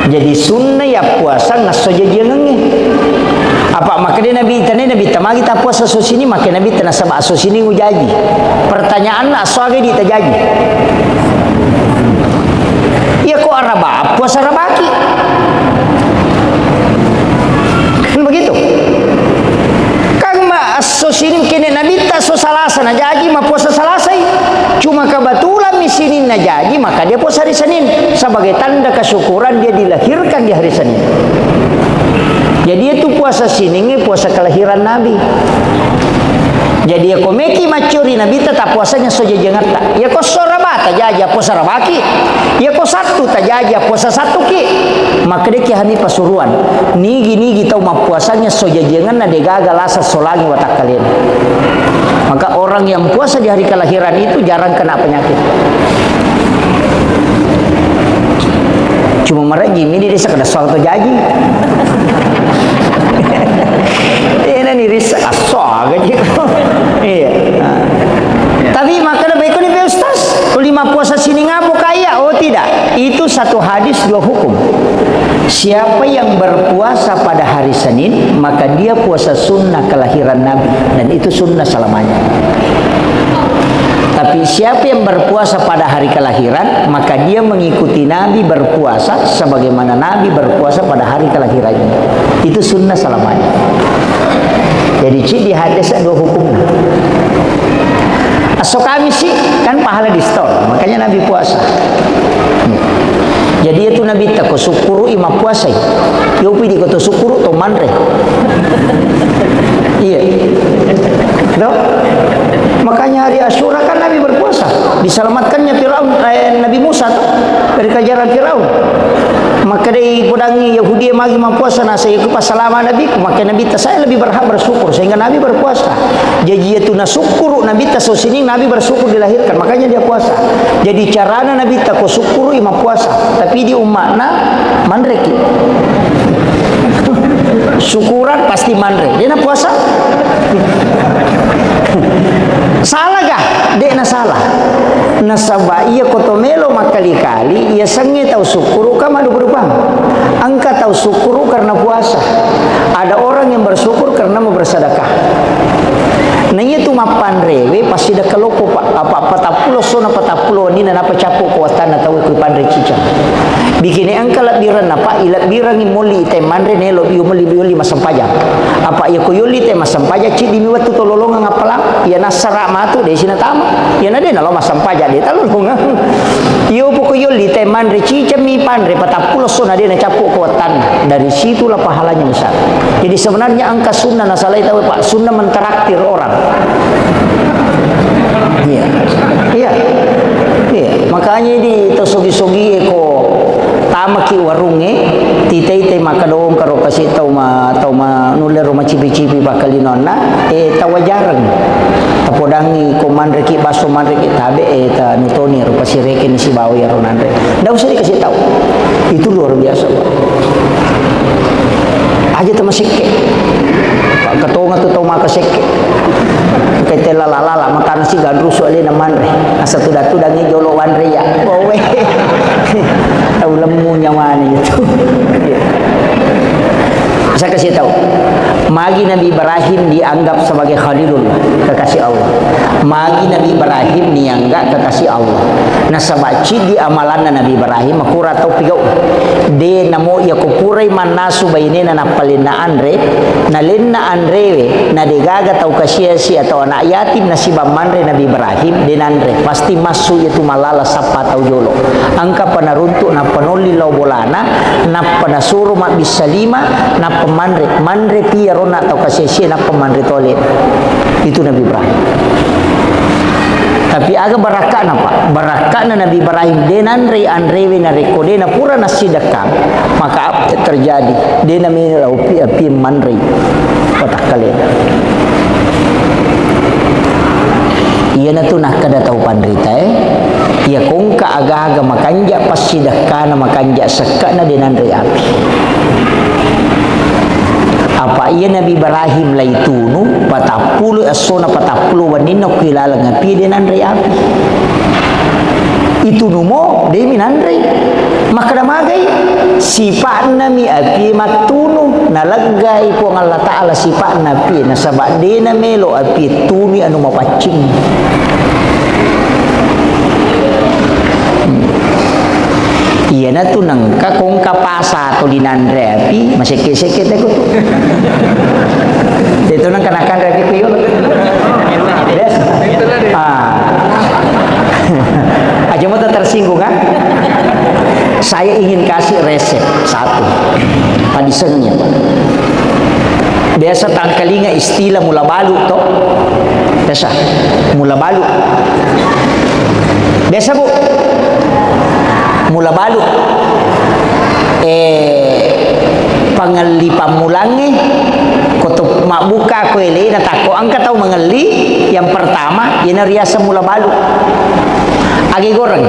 Jadi sunnah ya puasa ngaso jangan. Apa makanya Nabi tamagi tak puasa sini maka Nabi tanasaba sini ngujaji. Pertanyaan aso age di tajaji. Ya kok Araba puasa Rabaki. Kan begitu. Kang ma aso sini kene Nabi tak so Salasa na jaji ma puasa Salasa. Cuma kebetulan misinin na jaji maka dia puasa hari Senin sebagai tanda kesyukuran dia dilahirkan di hari Senin. Jadi itu puasa siningi puasa kelahiran Nabi. Jadi ya komeki macuri Nabi tetap puasanya soja jengata. Ya ko sorabata jaja puasa rabaki. Ya ko satu tajaja puasa satu ki. Maka dia kihani pasuruan. Nigi tahu ma puasanya soja jengan na degaga lasa solangi watak kalian. Maka orang yang puasa di hari kelahiran itu jarang kena penyakit. Cuma mereka gini dia sekadar soal tu jaji. Ini nih riset asal gitu. Iya. Tapi makanya baiknya nih Ustaz. Lima puasa sini ngapu kaya? Oh tidak. Itu satu hadis dua hukum. Siapa yang berpuasa pada hari Senin maka dia puasa sunnah kelahiran Nabi dan itu sunnah selamanya. Tapi siapa yang berpuasa pada hari kelahiran maka dia mengikuti Nabi berpuasa sebagaimana Nabi berpuasa pada hari kelahirannya. Itu sunnah selamanya. Jadi di hadis ada dua hukum. Asal kami sih kan pahala di store, makanya Nabi puasa. Jadi itu Nabi tak sukuru imam puasa. Yo pilih kau sukuru to manre. Iya. Tahu? Makanya hari Asyura kan Nabi berpuasa. Diselamatkannya Firaun Nabi Musa tuh dari kejaran Firaun. Maka dari pudangi Yahudi magi mempuasa nasa itu pas selama Nabi, maka Nabi saya lebih berhak bersyukur sehingga Nabi berpuasa. Jadi itu nasukuru Nabi sini Nabi bersyukur dilahirkan, makanya dia puasa. Jadi caranya Nabi tak syukuru imam puasa, tapi di umatna mandreki. Syukuran pasti mandre. Dia nak puasa? Salah kah? Dia nak salah. Nasaba ia kotomelo makali-kali ia sange tahu syukuru kama berubah. Angka tahu syukuru karena puasa. Ada orang yang bersyukur karena mau bersedekah. Nah itu sida kaloko apa patapulo sona patapulo ni na napacapo ko watana tawi ko pandre cica bikini angkala biran apa ila birangi moli te mandre nelo biu moli biuli masampaja apa ya ko yuli te masampaja ci di miwatu tololonga ngapala ya nasara matu de sina tama ya na de nalo masampaja de talolonga yo po ko yuli te mandre cica mi pandre patapulo sona de na capo ko watana dari situlah pahalanya besar. Jadi sebenarnya angka sunnah nasalai tahu Pak, sunnah menteraktir orang. Iya. Iya. Iya, makanya di tosogi-sogi eko tamaki warunge titei maka doong karo kasi tau ma nuler rumah cipi-cipi bakalinonna tawajaran tapodangi komandre ki baso mandre ki tabe ta nutoni rupa sireke ni si bawa ya ronandre ndak usah dikasih tahu itu luar biasa Pak. Aja teman sikke Pak ketonga tu tau maka sikke kay tela lalala makana si gandru soalnya namandre asa tuda-tuda ngi jolo wandre ya bowe tahu lemu nyawane itu. Saya kasih tahu, magi Nabi Ibrahim dianggap sebagai Khalilullah, kekasih Allah. Magi Nabi Ibrahim dianggap kekasih Allah. Nah sabaci di amalan Nabi Ibrahim aku ratau pigau. De namo ya kupurai manasu bainena na palina andre, na lenna andrewe, na degaga tau kasih si atau anak yatim nasibah mandre Nabi Ibrahim denandre pasti masuk itu malala sapa tau jolo. Angka panaruntuk na panoli lau bolana, na panasuru mak bisalima, na mandre pia rona atau kasih na pemandre tolet itu Nabi Ibrahim. Tapi aga barakah napa? Barakah na Nabi Ibrahim denandre andrewe na rekode na pura nasidakang maka terjadi dena milau pi mandre otak kalian. Iya na tu nak kada tahu pandrita ya kongka aga-aga makanja pasidakana makanja sekana denandre api. Apa iya Nabi Ibrahim laitunu patapulu asona patapulu wanino kilala ngapi denandre api itu numo de minandre maka damagai sifat nami api matunu nalagay po ng Allah Ta'ala sifat napi nasaba de na melo api tuni anu mapacing. Iya na tu nangka kung kapasa to dinandre api masik-sikit aku tu. Itu nang kanakan rapi kuyo. Yes. Aja mau tersinggung kan? Saya ingin kasih resep satu. Tadi senengnya Pak. Biasa tangkalinga istilah mula balu toh. Biasa mula balu. Biasa Bu. Mula balu pangali pamulangi kutup mak buka kuele na tako angka tahu mengali yang pertama ina riasa mula balu agi goreng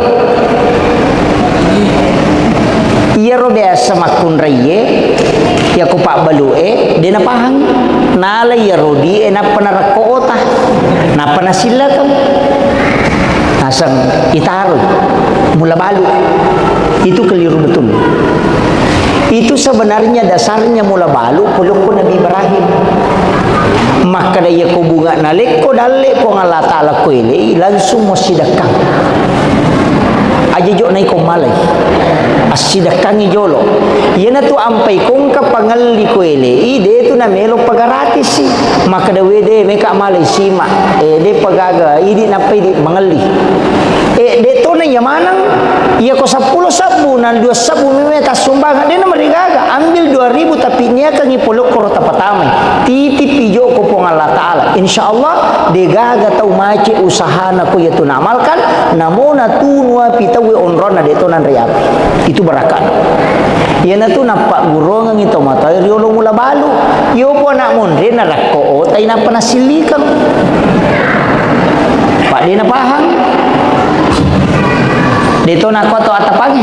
iya ro biasa makun reye ya kupak balu dena pahang nala ya rodi na panarako otah na panasilakan asang itaruh mula balu itu keliru betul. Itu sebenarnya dasarnya mula balu pelukku Nabi Ibrahim. Maka daya ko bunga nalik ko dalik ko Allah Ta'ala ko ili langsung mo sidakang. Aja jo na ko malay. Asidakangi jolo. Yan na to ampay kung kapangali ko ili ide to na melo pagaratis si. Maka dawe de meka malay sima. De pagaga idi na pwede mangali. De to na yamanang iya ko 10 sabu nan 2 sabu mimeta sumbangan dia na marigaga ambil 2000 tapi niya kang ipulok ko rota patamay titipijo ko po ng Allah Ta'ala insyaallah degaga tau maci usahana ko yato namalkan namo na tunwa pitawi onron na dito nan riapi itu barakan yan na to napak gurongang ito matay riolo mula balu yo po na mundre na rakko tay na panasilikan pak di na pahang dito na ko to atapagi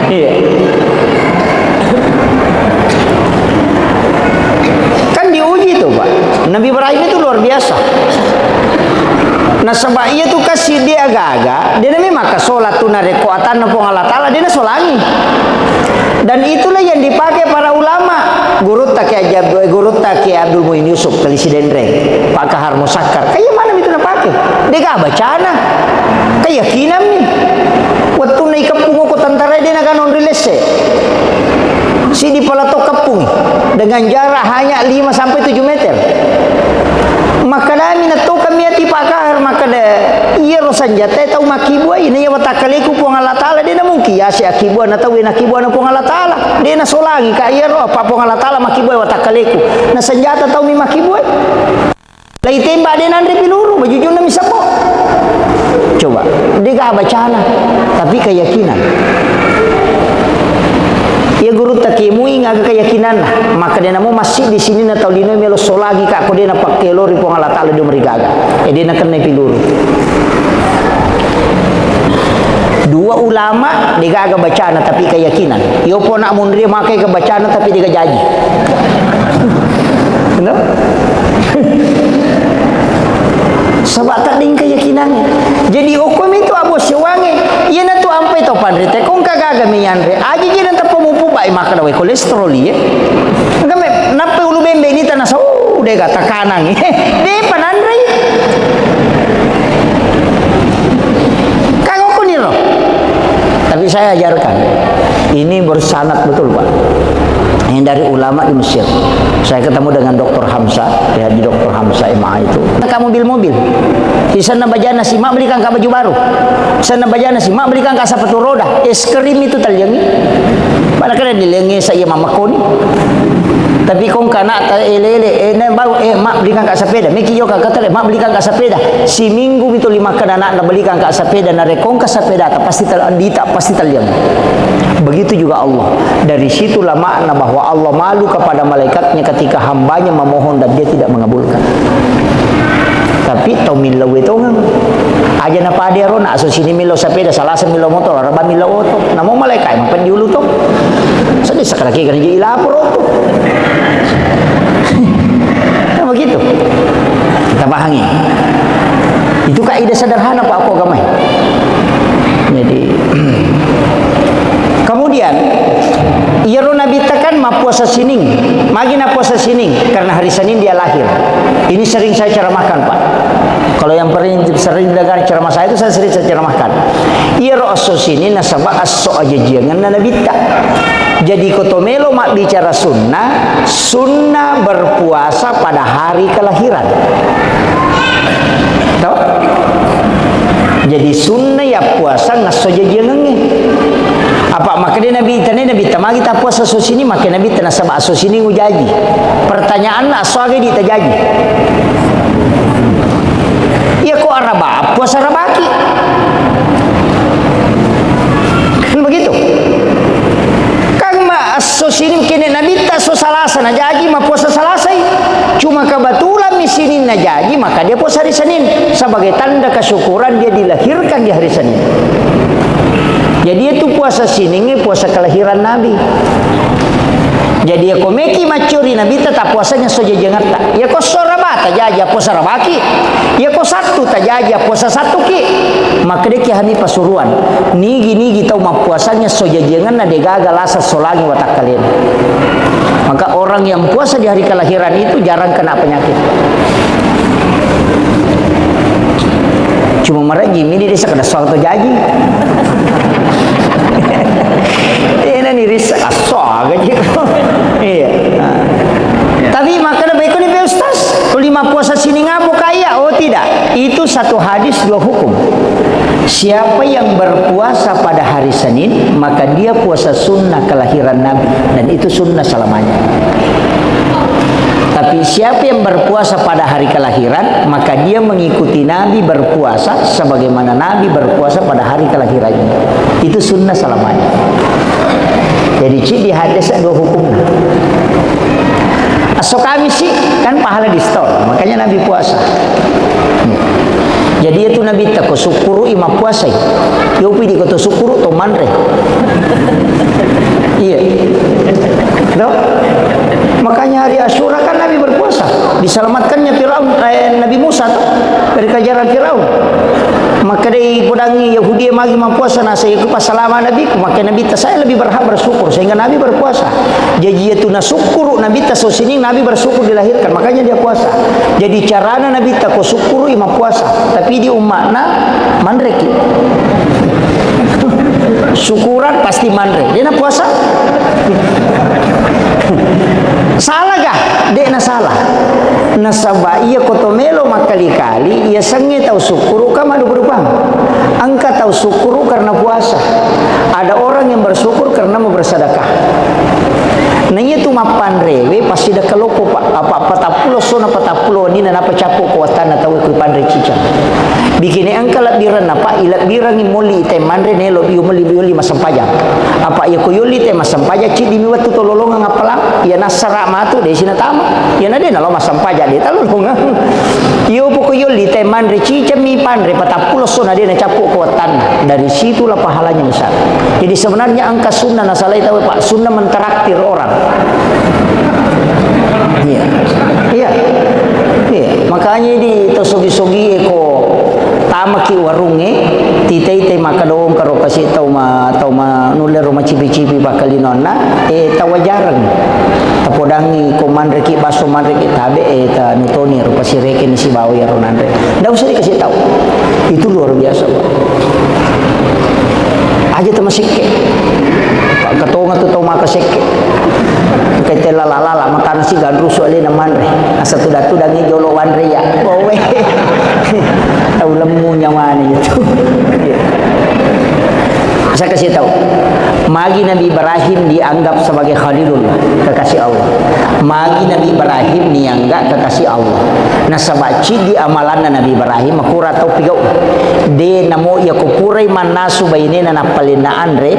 iya kan diuji tuh Pak Nabi Ibrahim itu luar biasa nah sebab ia tuh kasih dia agak-agak dia memang maka sholat tuh narekuatan nepong Allah Ta'ala dia solangi dan itulah yang dipakai para ulama gurut tak Abdul Muin Yusuf telisi dendreng Pak Kahar Musakar kayak mana itu nak pakai dia gak bacana keyakinan nih waktu naik kepung ko tantara dia nak non rilis si di palato kepung dengan jarak hanya 5 sampai 7 meter maka nami nato kami ati Pak Kahar maka iya rosan jate tau makibua ini ya watakaleku puang Allah Ta'ala dia na mungkin ya si akibua na tau na kibua na puang Allah Ta'ala dia na solangi ka iya ro apa puang Allah Ta'ala makibua watakaleku na senjata tau mi makibua lai tembak dia nandri piluru bajujun na misapo coba dia gak bacana tapi keyakinan ia guru takimui ngaga keyakinan maka dia namo masih di sini na tau dino melo solagi ka ko dia na pakai lori puang Allah Ta'ala do merigaga dia na kena piluru dua ulama dia gak bacana tapi keyakinan yo po nak mun dia makai kebacana tapi dia gaji no sebab tak ding keyakinannya jadi hukum itu abo sewange ia na tu ampai to pandrite kong kagaga miyanre aja jiran ta pemupu bai maka dawe kolesterol ye ngame nape ulu bembe ni tanah sau de gata kanang de panandre kagok ko niro tapi saya ajarkan ini bersanad betul Pak yang dari ulama di Mesir. Saya ketemu dengan Dr. Hamzah, ya di Dr. Hamzah MA itu. Kamu mobil. Di sana bajana si mak belikan ka baju baru. Di sana bajana si mak belikan ka sepatu roda. Es krim itu talyangi. Pada kena dilengi saya mama koni. Tapi kong kana ta elele baru mak belikan ka sepeda. Miki yo ka kata mak belikan ka sepeda. Si minggu itu 5 kana anak belikan ka sepeda na rekong ka sepeda pasti terandita pasti talyangi. Begitu juga Allah. Dari situlah makna bahwa Allah malu kepada malaikatnya ketika hambanya memohon dan dia tidak mengabulkan. Tapi tau milo itu kan aja na pada ro na so sini milo sepeda salah milo motor raba milo oto namo malaikat mapen diulu to sedih sakraki kan jadi lapor to nah begitu kita pahami itu kaidah sederhana Pak aku agama jadi kemudian iya ro nabi tekan ma puasa sining magi na puasa sining karena hari Senin dia lahir ini sering saya ceramahkan Pak kalau yang sering dengar ceramah saya itu saya sering ceramahkan iya ro aso sini nasabah aso aja jangan na nabi tak jadi kotomelo mak bicara sunnah berpuasa pada hari kelahiran tahu jadi sunnah ya puasa ngaso aja jangan apa makanya nabi tamagi tak puasa sosini maka nabi tanah sabak sosini ujaji pertanyaan nak soage di tajaji iya kok araba puasa rabaki kan begitu kang ma sosini kene nabi tak so salasa na jaji ma puasa salasa cuma kebetulan misinin na jaji maka dia puasa hari Senin sebagai tanda kesyukuran dia dilahirkan di hari Senin. Jadi itu puasa siningi puasa kelahiran Nabi. Jadi ya komeki macuri Nabi tetap puasanya soja jengarta. Ya ko sorabata jaja puasa rabaki. Ya ko satu tajaja puasa satu ki. Maka dia kihani pasuruan. Nigi tau ma puasanya soja jengan na de gagal asa solangi watak kalian. Maka orang yang puasa di hari kelahiran itu jarang kena penyakit. Cuma mereka gini dia sekadar suatu jaji. Ini niris asal gaji. Iya. Tapi makanya baik ni Ustaz. Lima puasa sini ngapu kaya? Oh tidak. Itu satu hadis dua hukum. Siapa yang berpuasa pada hari Senin maka dia puasa sunnah kelahiran Nabi dan itu sunnah selamanya. Tapi siapa yang berpuasa pada hari kelahiran maka dia mengikuti Nabi berpuasa sebagaimana Nabi berpuasa pada hari kelahirannya. Itu sunnah selamanya. Jadi di hadis dua hukum. So kami sih kan pahala di store, makanya Nabi puasa. Jadi itu Nabi tak sukuru ima puasa. Yopi di kota sukuru to manre. Iya. Tahu? Makanya hari Asyura kan Nabi berpuasa. Diselamatkannya Firaun Nabi Musa tuh, dari kejaran Firaun. Maka dari podangi Yahudi magi mempuasa nasa yaku pasalama Nabi ku, maka Nabi ta saya lebih berhak bersyukur sehingga Nabi berpuasa. Jadi itu nasukuru Nabi ta so sini Nabi bersyukur dilahirkan, makanya dia puasa. Jadi carana Nabi ta ko syukuru ima puasa, tapi di umatna mandreki. Syukuran pasti mandre. Dia na puasa. Salah gak? Dia na salah. Nasaba iya kotomelo makali-kali ia sange tahu syukuru kama berubah. Angka tahu syukuru karena puasa. Ada orang yang bersyukur karena mau bersedekah. Nah itu mapan rewe pasti dah keloko apa tapulo sona patapulo ni na apa capo kuatan atau ku pandre cicang. Bikini angka lak biran apa ilat birangi moli te mandre nelo biu moli masampaja. Apa ia ko yoli te masampaja ci dimi watu tololonga ngapala ia nasara matu de sina tama. Ia nade na lo masampaja de talolonga. Iyo po ko yoli te mandre cicang mi pandre patapulo sona de na capo kuatan. Dari situlah pahalanya besar. Jadi sebenarnya angka sunnah nasalai tahu Pak, sunnah menteraktir orang. Iya, iya, iya. Makanya di tosogi-sogi eko tamaki warunge, titay makadong karo kasi tau ma nuler rumah cipi-cipi bakali nona, tawajaran. Tapodangi komandre ki baso mandre ki tabe ta nutoni ro kasi reke ni si bawa ya ronandre. Ndak usah dikasih tahu. Itu luar biasa, Pak. Aja temasike. Pak ketonga tu tau makasike. Kete lalala makan si gandru soalnya namandre asa tuda dangi jolo wandre ya kowe tahu lemu nyamane itu. Saya kasih tahu magi Nabi Ibrahim dianggap sebagai Khalilullah, kekasih Allah. Magi Nabi Ibrahim dianggap kekasih Allah. Nah sabaci di amalan Nabi Ibrahim makura tau pigau de namo ya kupurai manasu bainena na palina andre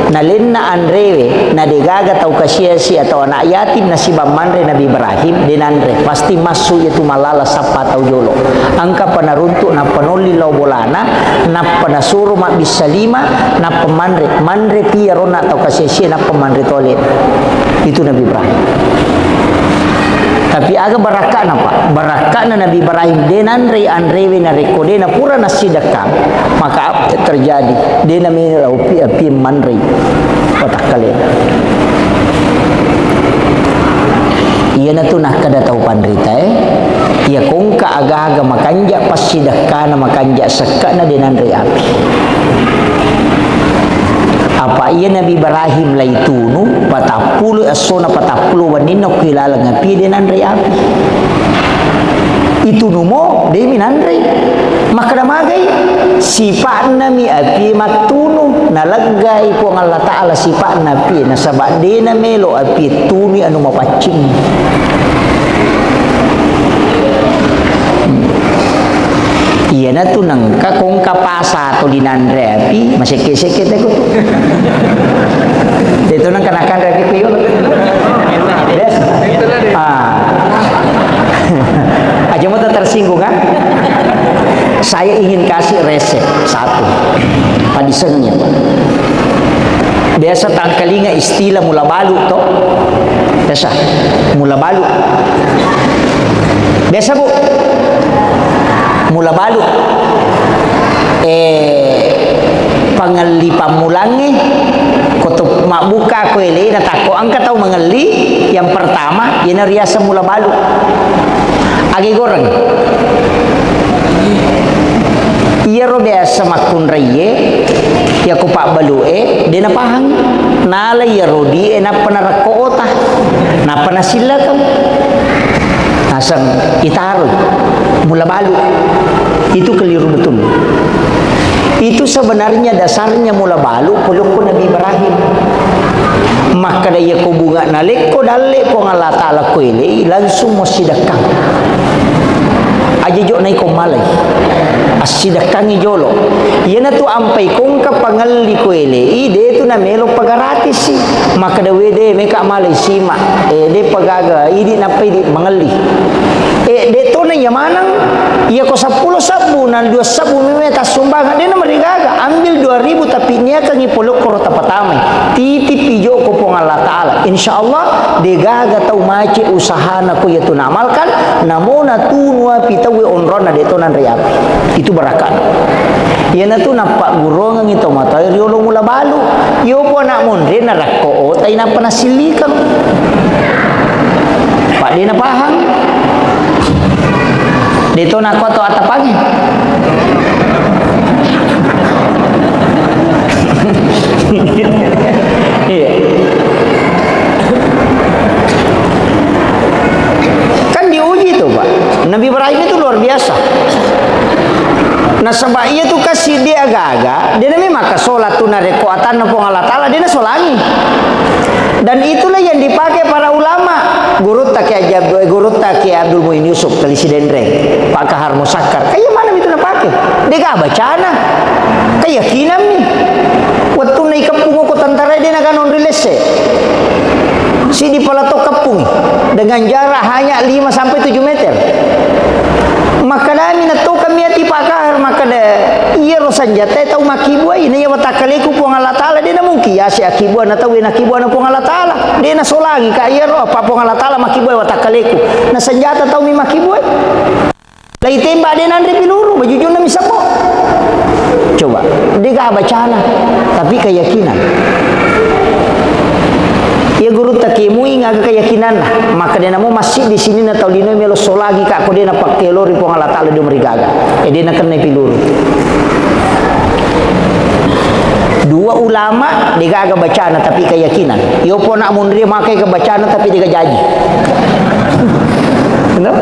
na lenna andrewe na degaga tau kasia si atau anak yatim nasibah mandre Nabi Ibrahim denandre pasti masuk itu malala sapa tau jolo angka panaruntuk na panoli lau bolana na panasuru mak bisalima na mandre pia rona atau kasia na pemandre tolet itu Nabi Ibrahim. Tapi aga barakah na Pak, barakah na Nabi Ibrahim denandre andrewe na rekode na pura nasidakam maka terjadi dena minirau api mandre otak kalian. Iya na tu nak kada tahu pandrita iya kongka aga-aga makanja pasidakana makanja sakana denandre api. Apa iya Nabi Ibrahim laitunu patapulu asona patapulu wanina kilala ngapi denandre api. Itu numo demi nandre maka damagai sifat nami api matunu nalagay po ng Allah Ta'ala sifat napi nasaba dena melo api tuni anu mapacing. Iya na tu nang kakong kapasa to dinandre api masike-sike ko tu. Itu nang kanakan api ko yun. Yes. Aja mau tersinggung kan? Saya ingin kasih resep satu. Padisengnya Pak. Biasa tangkalinga istilah mula balu toh. Biasa mula balu. Biasa Bu. Mula balu pangali pamulangi kutup mak buka kuele na tako angka tahu mengali yang pertama yana riasa mula balu agi goreng iya ro biasa makun raye ya ku pak balu dena pahang nala ya rodi na panarako ota na panasila kam asang itaruh mula balu itu keliru betul. Itu sebenarnya dasarnya mula balu peluk Nabi Ibrahim. Maka daya ko bunga nalik ko dalik ko ng Allah Ta'ala ko ili langsung mo sidakang. Aja jo na ko malay. Asidakangi jolo. Yan na to ampay kung kapangali ko ili. Ide ito na melo pagaratis si. Maka dawe de meka malay sima. De pagaga idi na pay di mangali. De to na yamanang iya ko 10 sabu nan 2 sabu mimeta sumbangan dia na marigaga ambil 2,000 tapi niya kang ipulok ko tapatamay titip ijo ko po ng Allah Ta'ala insyaallah degaga tau maci usahana ku yaitu namalkan namona tunwa pitawi onrona detonan riapi itu barakan yana tu nampak gurongan itu mata riolo mula balu yo po nak mondre na rakko tay na panasilikan pak dia na paham dito na ko to atapagi iya. Kan diuji tuh Pak. Nabi Ibrahim itu luar biasa. Nah sebab ia tuh kasih dia agak-agak, dia memang maka sholat tuh narekuatan napong Allah Ta'ala, dia solangi. Dan itulah yang dipakai para ulama. Guru Taki Abdul Muin Yusuf Kalisi Dendreng, Pak Kahar Musakkar. Kayak mana itu nak pakai? Dia gak bacana. Keyakinan nih. Waktu naik kepung ko tentara dia nak non relese. Si di palato kepung dengan jarak hanya 5 sampai 7 meter. Maka dami na to kami ati pakar maka da iya ro sanjata tau makibua ini ya watakaleku po Allah Taala dia na mungkin ya si akibua na tau na kibua na po Allah Taala dia na solangi ka iya ro pa po Allah Taala makibua watakaleku na sanjata tau mi makibua lai tembak dia nandri piluru bajujun na misapo coba dia gak bacana tapi keyakinan ya guru takimu ingat keyakinan lah maka dia namu masih di sini na tahu dino melo solagi kak ko dia na pakai lori po Allah Taala do merigaga dia na kena piluru dua ulama dia gak bacana tapi keyakinan yo po nak mundri makai ke bacana tapi dia gaji benar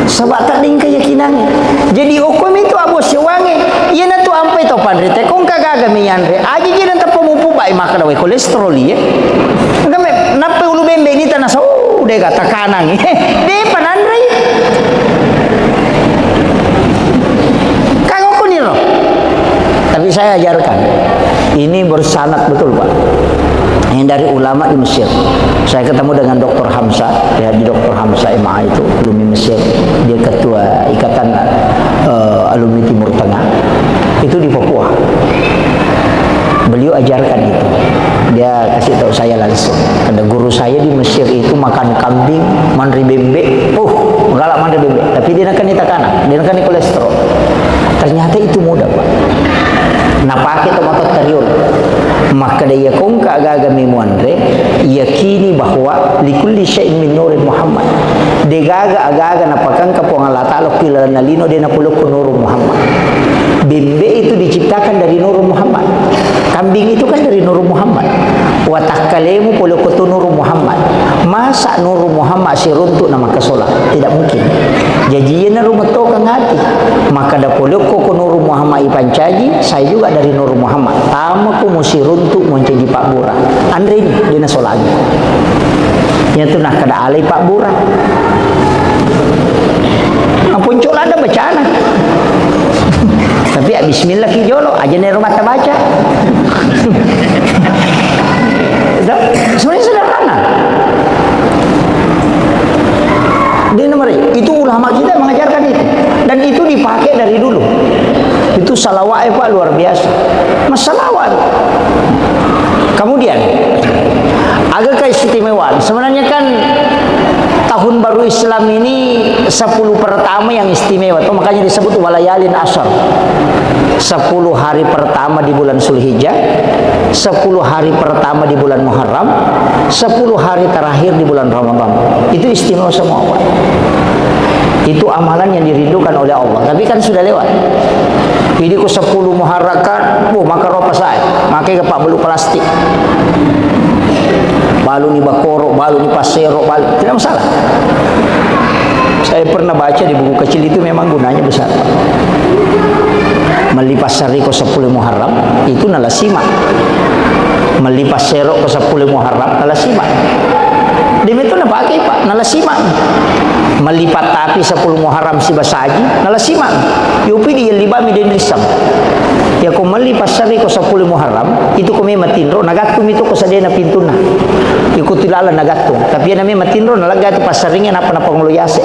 sebab tak ding keyakinannya jadi hukum itu abo sewange ia na tu ampai to pandre te kong kagaga miyanre aja je nan tapumupu bai maka dawe kolesterol ya ngame nape ulu bembe ni tanah so de kata kanang de panandre kagok ko niro tapi saya ajarkan ini bersanad betul Pak yang dari ulama di Mesir. Saya ketemu dengan Dr. Hamzah, ya di Dr. Hamzah MA itu alumni Mesir, dia ketua ikatan alumni Timur Tengah itu di Papua. Beliau ajarkan itu, dia kasih tahu saya langsung. Ada guru saya di Mesir itu makan kambing, mandri bebek, galak mandri bebek, tapi dia nak takana, dia nak kolesterol. Ternyata itu mudah Pak. Nah pakai tomato teriol maka dia kongka agak memuanre yakini bahwa likulli syai'in min nurin Muhammad degaga agak napakan kapong Allah Ta'ala kila nalino dia napulok ko nurul Muhammad bembe itu diciptakan dari nurul Muhammad kambing itu kan dari nurul Muhammad watakkalemu pulok ko nurul Muhammad masa nurul Muhammad si runtuk nama kesolat tidak mungkin jadi na rumah to kang hati maka da pulok ko nurul Muhammad ipancaji saya juga dari nurul Muhammad tama ko musi runtuk moncaji Pak Bura andre ini dia na solagi yang tu nak kada alai Pak Bura ampun cok ada bacana tapi bismillah ki jolo aja nih rumah baca sebenarnya sederhana di nomor itu ulama kita mengajarkan itu dan itu dipakai dari dulu itu salawat Pak luar biasa masalawat kemudian agak keistimewaan sebenarnya kan tahun baru Islam ini 10 pertama yang istimewa itu makanya disebut walayalin ashar 10 hari pertama di bulan Zulhijjah 10 hari pertama di bulan Muharram 10 hari terakhir di bulan Ramadan itu istimewa semua Pak itu amalan yang dirindukan oleh Allah tapi kan sudah lewat jadi ku 10 Muharram kan maka ropa saya makai ke Pak belu plastik balu ni bakoro, balu ni pasero, balu tidak masalah. Saya pernah baca di buku kecil itu memang gunanya besar. Melipas sari ko 10 Muharram itu nalasima. Melipas sero ko 10 Muharram nalasima. Demi itu na pakai Pak nalasima. Melipat tapi 10 Muharram si basaji nalasima. Yupi di libami den risam. Ya ko melipas sari ko 10 Muharram itu ko me matinro nagatum itu ko sadena pintuna. Ikutilala nagatum tapi na me matinro nalaga itu pasaringe na panguluyase.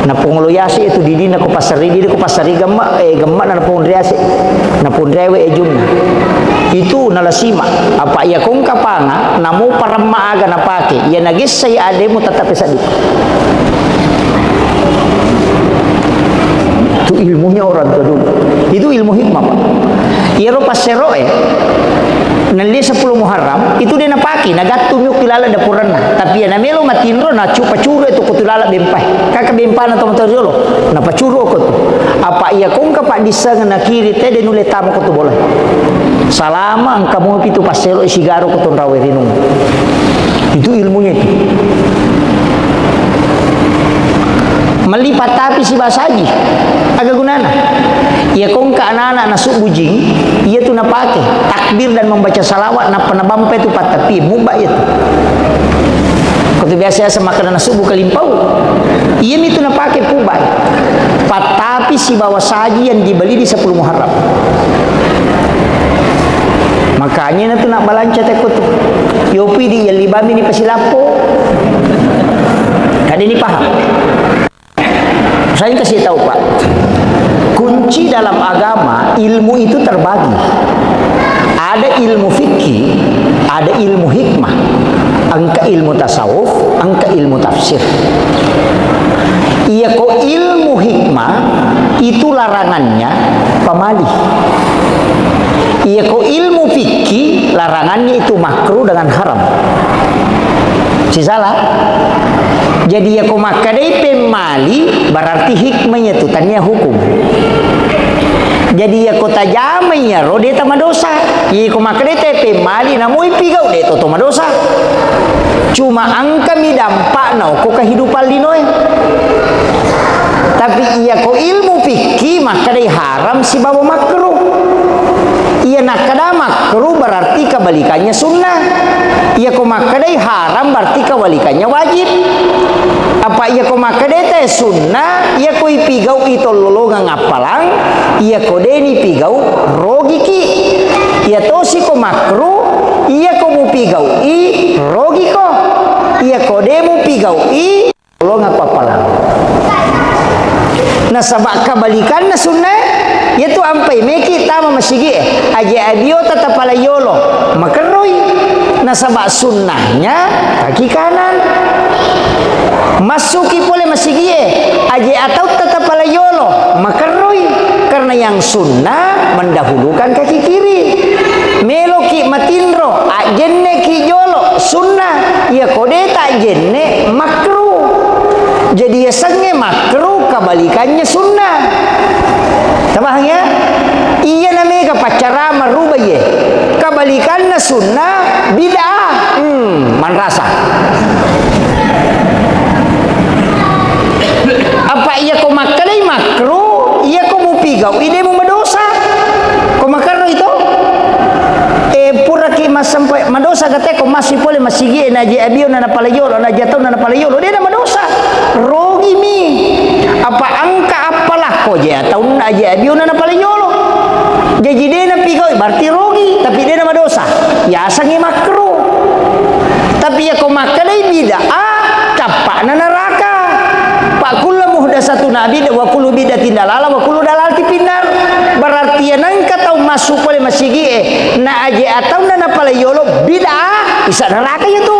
Na panguluyase itu didina ko pasari didi ko pasari gamma na panguluyase. Na pundrewe ejumna. itu nalasima apa ya kung kapanga namo para maaga na pake ya nagis saya ade mo tatapi sa dito. Itu ilmunya orang tua dulu. Itu ilmu hikmah, Pak. Iyaro pasero nali 10 Muharram itu dia napaki nagatum yung kilala da purana tapi ya namelo matinro na pacuro itu kutulala bempay kaka bempana to motorjolo na pacuro ko to apa iya kung kapa disa nga nakiri te de nule tamo ko to boleh salama ang kamu pitu pasero isigaro ko to rawe rinung itu ilmunya itu melipat tapi si basaji agak gunana ya kung ka anak-anak nasuk bujing ia tu napake takbir dan membaca salawat na panabampe tu patapi mubah itu kalau biasa makan nasuk buka limpau ia itu napake pubay patapi si bawa saji yang dibeli di 10 Muharram makanya na tu nak balanca teko tu yopi di yang libami ni pasilapo kada ni paham. Saya kasih tahu Pak, kunci dalam agama ilmu itu terbagi. Ada ilmu fikih, ada ilmu hikmah, angka ilmu tasawuf, angka ilmu tafsir. Iya kok ilmu hikmah itu larangannya pamalih. Iya kok ilmu fikih larangannya itu makruh dengan haram. Si salah. Jadi ya kau makadai pemali berarti hikmahnya itu tanya hukum. Jadi ya kau tajamanya rode tama dosa. Ya kau makadai pemali namui pigau de to tama dosa. Cuma angka mi dampak nau kau kehidupan linoy. Tapi iya kau ilmu fikih makadai haram si bawa makruh. Iya nak kada makruh berarti kebalikannya sunnah. Iya kau makadai haram berarti kebalikannya wajib. Apa iya ko makadete sunnah iya ko ipigau ito lolongang apalang iya ko deni pigau rogiki iya to si ko makru iya ko mu pigau i rogiko iya ko demu pigau i lolongang apalang na sabak kabalikan na sunnah yaitu ampai meki tama masigi aja adio tatapala yolo makeroy na sabak sunnahnya kaki kanan masuki pole masigie aje atau tetap pala yolo makaroi karena yang sunnah mendahulukan kaki kiri meloki matindro ajenne ki yolo sunnah ya kode tak jenne makruh jadi ya sange makruh kebalikannya sunnah tabah ya iya namanya pacara merubah ye kebalikannya sunnah bid'ah man rasa apa iya kau makalai makruh iya kau mau pigau ide mau berdosa kau makan itu pura ki mas sampai madosa kata kau masih boleh masih gini naji abio nana palayolo naji atau nana palayolo dia nama dosa rogi mi apa angka apalah kau je atau naji abio nana palayolo jadi dia nak pigau berarti rogi tapi dia nama dosa ya asangi makruh tapi ya kau makalai bid'ah capak nana neraka pak kullu muhdatsatun bid'ah wa kullu bid'atin dalalah wa kullu dalalatin finnar berarti yang kata masuk oleh masigi na aje atau na napala yolo bid'ah isa neraka itu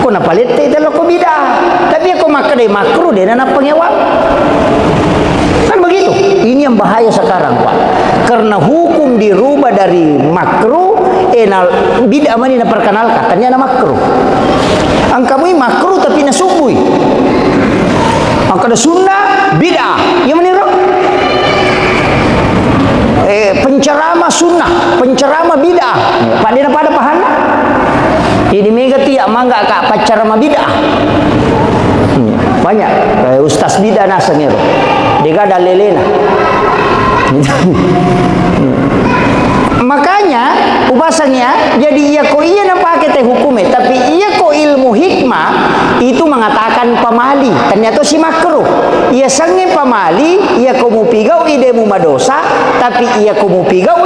ko napalit te dalo ko bid'ah tapi ako makadai makruh de na pangewak kan begitu ini yang bahaya sekarang Pak karena hukum dirubah dari makruh bid'ah mana perkenalkan katanya makruh angkamu makruh tapi nasubui maka ada sunnah bid'ah yang meniru penceramah sunnah penceramah bid'ah pak dia pada paham ini mega tiak mangga kak penceramah bid'ah banyak ustaz bid'ah nasa niru dia ada lelena makanya ubasanya jadi iya ko iya na pakai teh hukume tapi iya ko ilmu hikmah itu mengatakan pamali ternyata si makruh iya sange pamali iya ko mu pigau ide mu madosa tapi iya ko mu pigau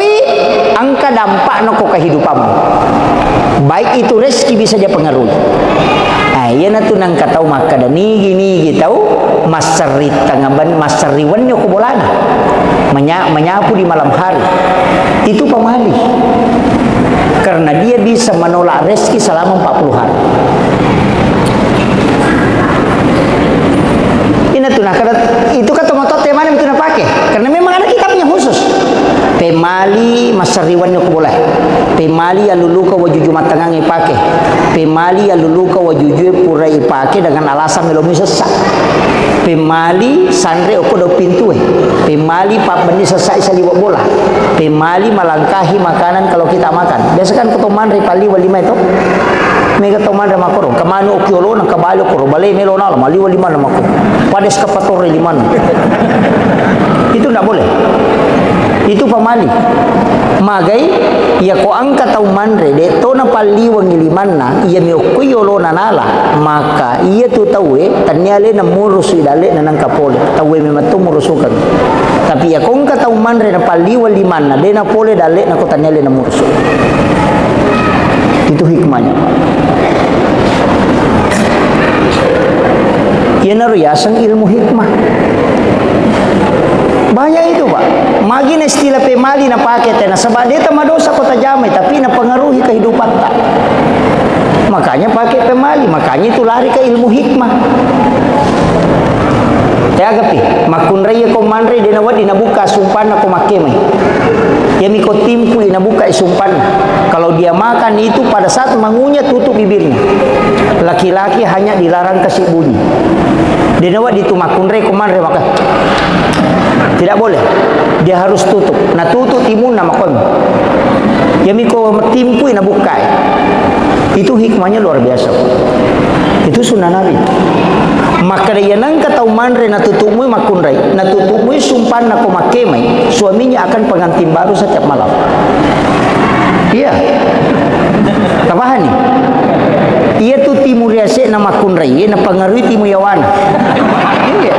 angka dampak no ko kehidupanmu baik itu rezeki bisa dia pengaruhi iya na tu nang katau maka dan nigi tahu masari tangaban masariwan yo ko bolana menyapu di malam hari. Itu pemalih. Karena dia bisa menolak rezeki selama 40 hari. Ini tuh, nah, itu kan tomato tema yang kita pakai. Karena memang ada kitabnya khusus. Pemali masariwan ko boleh. Pemali aluluka wajuju matangang ipake. Pemali aluluka wajuju pura ipake dengan alasan melomi sesak. Pemali sandre oko do pintu Pemali pak benih sesak isa liwat bola. Pemali melangkahi makanan kalau kita makan. Biasa kan ketoman ripali walima itu. Mega toman ra makoro kamano okiolo nang kabalo koro balay melo na mali walima na mako. Pades kapatore liman. Itu tidak boleh. Itu pamali. Magai ya ko angka tau manre de to na paliwang iliman na iya mi okuyolo na nala maka iya tu tawe tanyale na murus idale na nang kapole tawe mi matu murusukan. Tapi ya ko angka tau manre na paliwang liman na de na pole dale na ko tanyale na murus. Itu hikmahnya. Ia naruyasang ilmu hikmah. Banyak itu Pak. Magi na istilah pemali na paket na sabab dia madosa kota jamai tapi na pengaruhi kehidupan tak. Makanya pakai pemali, makanya itu lari ke ilmu hikmah. Tagapi makunraya ko manre de nawad dinabuka sumpan na ko makemay. Yami ko timpu inabuka isumpan. Kalau dia makan itu pada saat mengunyah tutup bibirnya. Laki-laki hanya dilarang kasih bunyi. De nawad itu makunraya ko manre maka tidak boleh. Dia harus tutup. Nah tutup timun nama kon. Yami ko timpu inabuka. Itu hikmahnya luar biasa. Itu sunnah Nabi. Maka dia nang katau manre na tutupmu makunrai, na tutupmu sumpan na kumakemay, suaminya akan pengantin baru setiap malam. Iya. Kapahan nih? Iya tu timur yase na makunrai, na pengaruhi timu yawana. Iya.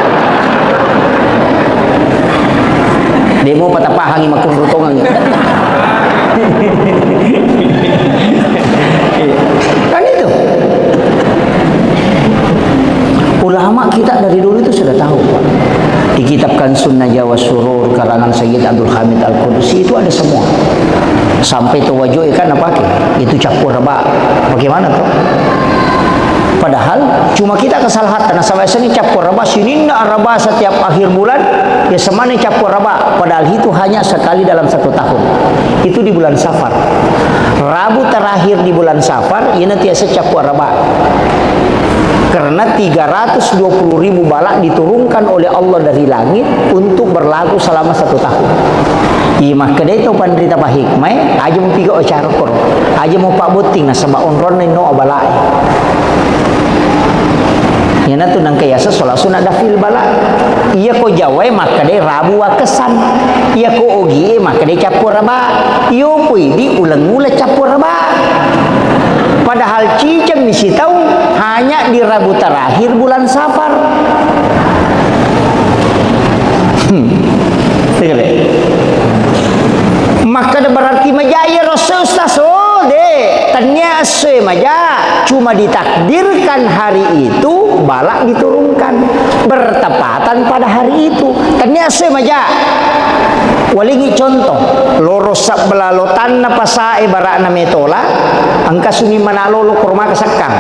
Demo patapahangi makun rutongan. Kan itu. Ulama kita dari dulu itu sudah tahu Pak. Dikitabkan Sunnah Jawa Surur karangan Sayyid Abdul Hamid Al-Qudusi itu ada semua. Sampai tawajuh kan apa ke? Itu campur raba. Bagaimana tuh? Padahal cuma kita kesalahatan. Nah, sampai sini campur raba, sini ndak raba setiap akhir bulan, ya semana campur raba. Padahal itu hanya sekali dalam 1 tahun. Itu di bulan Safar. Rabu terakhir di bulan Safar, ya nanti campur raba. Karena 320.000 balak diturunkan oleh Allah dari langit untuk berlaku selama 1 tahun. Ima kedai tu pandrita pa hikmah, aja mau pigo acara kor, aja mau pak buting na sabak onron no abalai. Yana tu nang kaya solat sunat dafil balak. Iya ko jawai maka dai rabu kesan. Iya ko ogi maka dai capur raba. Iyo pui di ulang-ulang capur raba. Padahal cicam misi tahu hanya di Rabu terakhir bulan Safar. Maka berarti majaya Rasul Ustazul deh. Tanya asy maja cuma ditakdirkan hari itu balak diturunkan bertepatan pada hari itu. Tanya asy maja. Walingi contoh lorosak belalotan na pasae bara na metola angka suni manalo lo kurma kasakang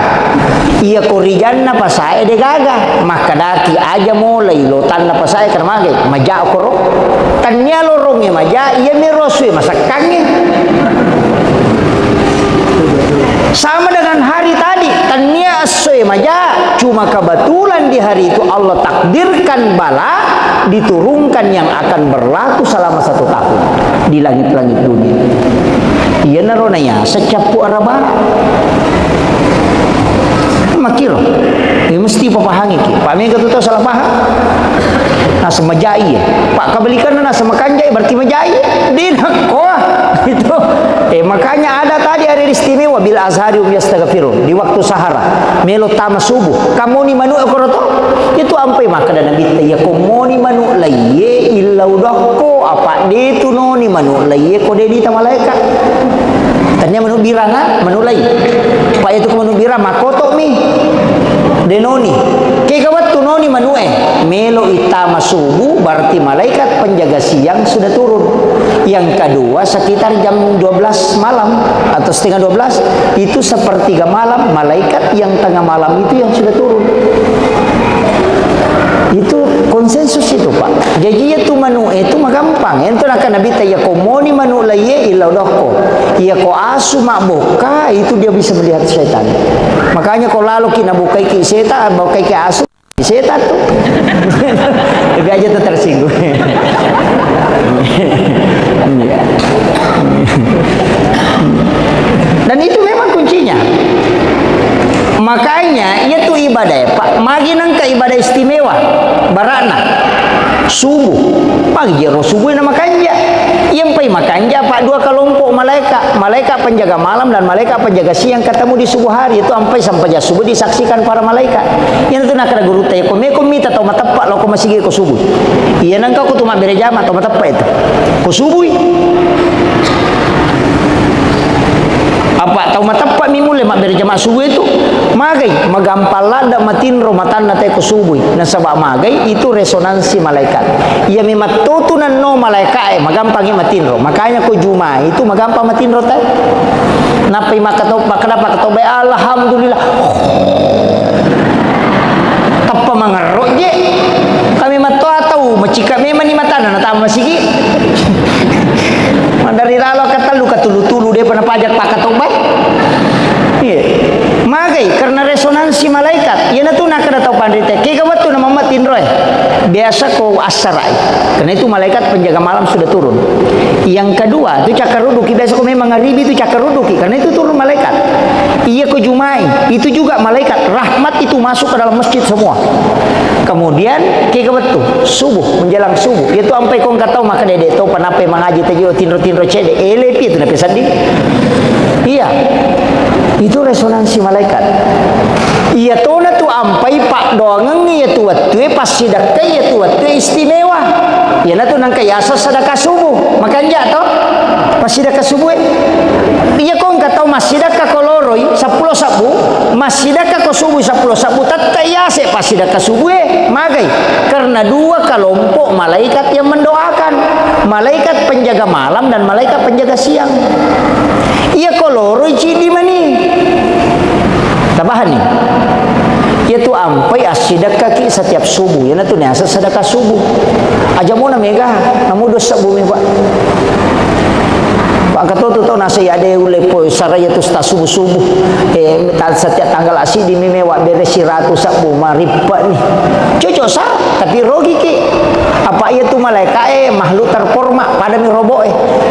iya korijan na pasae de gaga maka daki aja mulai lotan na pasae karmage maja koro tanya lorongnya maja iya miroswe masakangnya sama dengan hari tadi tanya asy maja cuma kebetulan di hari itu Allah takdirkan bala diturunkan yang akan berlaku selama 1 tahun di langit-langit dunia. Iya naronanya secapu araba makiro ini mesti papahangi ki pak mega tu salah paham nah semajai pak kabelikan na semakanjai berarti majai dinak koah itu makanya ada tadi hari istimewa bil azhari yastaghfiru di waktu sahara melo tama subuh kamu ni manu ekoroto itu ampai maka dan nabi ya komoni manu laye illa udahko apa ditu noni manu laye ko dedi ta malaikat tanya manu birangan manu laye pak itu manu birang makoto mi denoni ke kegawat tunoni manue melo itama subuh berarti malaikat penjaga siang sudah turun. Yang kedua sekitar jam 12 malam atau setengah 12 itu sepertiga malam, malaikat yang tengah malam itu yang sudah turun. Itu konsensus itu Pak. Jadi itu manu itu mah gampang. Ento nak Nabi tanya komoni manu laye illa dohko. Ia ko asu mak boka itu dia bisa melihat setan. Makanya kalau lalu kina bukai ki setan, bukai ki asu setan tuh. Lebih aja tuh tersinggung. Dan itu memang kuncinya. Makanya ia tuh ibadah ya Pak. Magi nang ka ibadah istimewa. Barana subuh. Pagi jero subuh nama kanja. Yang pai makanja Pak dua kelompok malaikat. Malaikat penjaga malam dan malaikat penjaga siang ketemu di subuh hari itu sampai jam subuh disaksikan para malaikat. Yang itu nak ada guru teh ko mita tau matepak lo ko masigi ko subuh. Iya nang kau tu mak berejama tau matepak itu. Ko subuh. Apa tahu matepak mimule mak berjamaah subuh itu magai magampala ndak matinro matanna teh ko subuh na sabab magai itu resonansi malaikat ia memang tutunan no malaikat magampangi matinro makanya ko juma itu magampang matinro teh napai makatau kenapa katau bae alhamdulillah tapa mangarro je kami mato atau macika memang ni matana na tama sigi dari lalu kata lu katulu-tulu dia pernah pajak pakai tobat. Iya. Magai karena resonansi malaikat. Ia tu nak kena tahu pandai teh. Kega waktu nama matin roy. Biasa kau asarai. Karena itu malaikat penjaga malam sudah turun. Yang kedua itu cakar ruduki. Biasa kau memang ngaribi itu cakar ruduki. Karena itu turun malaikat. Iya kau jumai. Itu juga malaikat. Rahmat itu masuk ke dalam masjid semua. Kemudian kega waktu subuh menjelang subuh. Itu sampai kau nggak tahu maka dedek tahu panape mengaji tejo tinro cede. Elepi itu nape sandi. Iya. Itu resonansi malaikat. Iya tona tu ampai pak doangan iya tu waktu pas sedekah iya tu waktu istimewa. Iya na tu nang kayasa sedekah subuh. Makanya toh pas sedekah subuh. Iya kau enggak tahu mas sedekah koloroi 10 sabu, mas sedekah ko subuh 10 sabu tatayase pas sedekah subuh magai karena dua kelompok malaikat yang mendoakan. Malaikat penjaga malam dan malaikat penjaga siang. Iya koloroi cidi mani. Tabahan nih. Yaitu ampai asidakah ki setiap subuh. Ya tu nih sedekah subuh. Aja mau na mega, namu dosa bumi Pak. Pak kata tu tahu nasi ada ulai po saraya tu sta subuh. Setiap tanggal asidi memewa beres ratu sabu maripat nih. Cocok sah tapi rogi ki. Apa ia tu malaikat makhluk terforma pada mi robo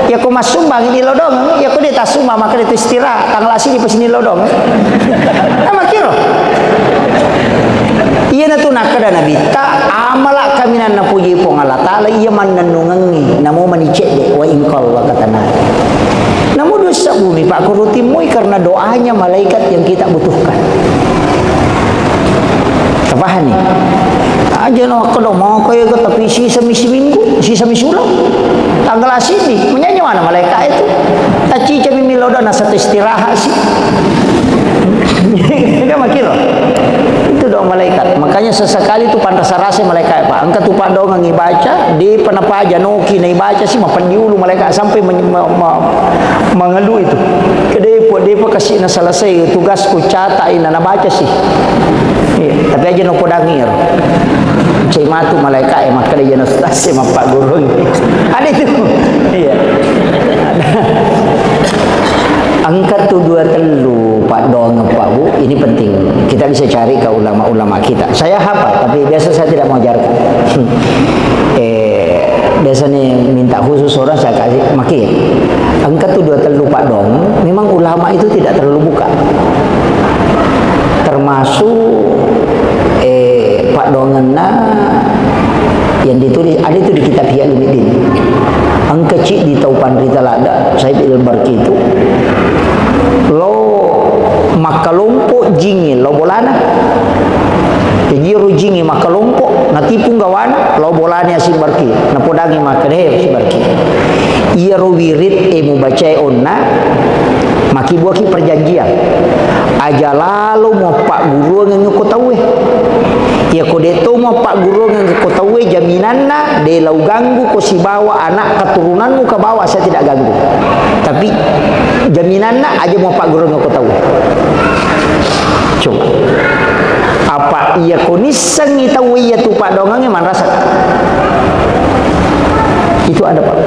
ya ko masumbang ini lodong ya ko dia tasuma maka dia istirahat tanggal asidi pas ini lodong ama kiro iya na tu nakada nabi ta amala kaminan na puji pong Allah taala iya man nanungangi namo manicede wa ingkal wa katana namo dosa bumi Pak kurutimui karena doanya malaikat yang kita butuhkan. Tabahan nih aja no kalau mau kayak ke tapi sisa misi minggu sisa misi ulang tanggal asini menyanyi mana malaikat itu taci cami miloda nasa istirahat sih dia makir itu doa malaikat makanya sesekali itu pantas rasa malaikat Pak angkat tuh pak doa ngibaca di penapa aja noki na ibaca sih mapan diulu malaikat sampai mengeluh itu kedepo kasih na selesai tugasku catai na baca sih tapi aja no podangir cai matu malaikat maka dia no stasi pak guru ada itu iya angkat tu dua telu Pak Dong Pak Bu ini penting kita bisa cari ke ulama-ulama kita saya hafal tapi biasa saya tidak mau ajarkan biasanya minta khusus orang saya kasih maki angkat tu dua telu Pak Dong memang ulama itu tidak terlalu buka termasuk Pak Dongena yang ditulis ada itu di kitab Ihya Ulumuddin angkecik di Taupan Rita Lada Said Al-Barki itu lo makalompo jingi lo bolana jadi jingi makalompo natipung gawan lo bolanya si Barki napodangi makane si Barki iya ro wirid mu baca onna maki buaki perjanjian aja lalu mau Pak Guru ngengko tahu Ya ko deto mo pak guru yang ko tahu jaminanna de lau ganggu ko si bawa anak keturunanmu ke bawah saya tidak ganggu. Tapi jaminanna aja mau pak guru yang ko tahu. Coba. Apa iya ko nisang itawu iya tu pak dongangnya man rasa. Itu ada pak.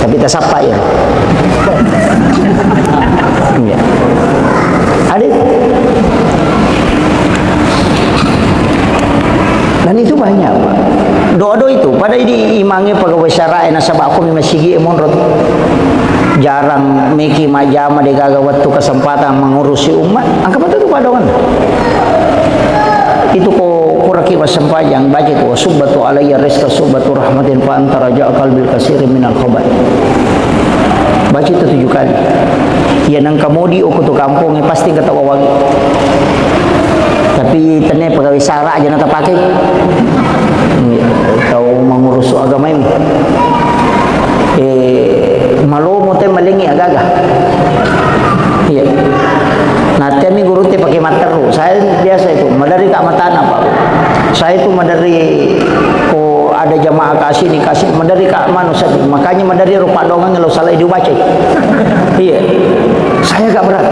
Tapi tak sapa ya. Ya. Ada. Dan itu banyak pak. Doa-doa itu pada ini imangi pegawai syara nasabah aku masigi emonrot jarang meki majama de gaga waktu kesempatan mengurusi umat angka betul tu padongan itu ko kuraki wasempajang baca itu subbatu alayya rizqa subbatu rahmatin fa anta raja qalbil katsirin minal khabat baca itu 7 kali ya nang kamodi o kutu kampung pasti ketawa wagi tapi tene pegawai syara aja nata pakai tahu mengurus agama ini malu mo teh malingi agak iya nah teh mi guru teh pakai materu saya biasa itu madari ka matana pak saya itu madari ko ada jamaah kasih madari ka manusia makanya madari rupa dongang kalau salah dibaca iya saya gak berat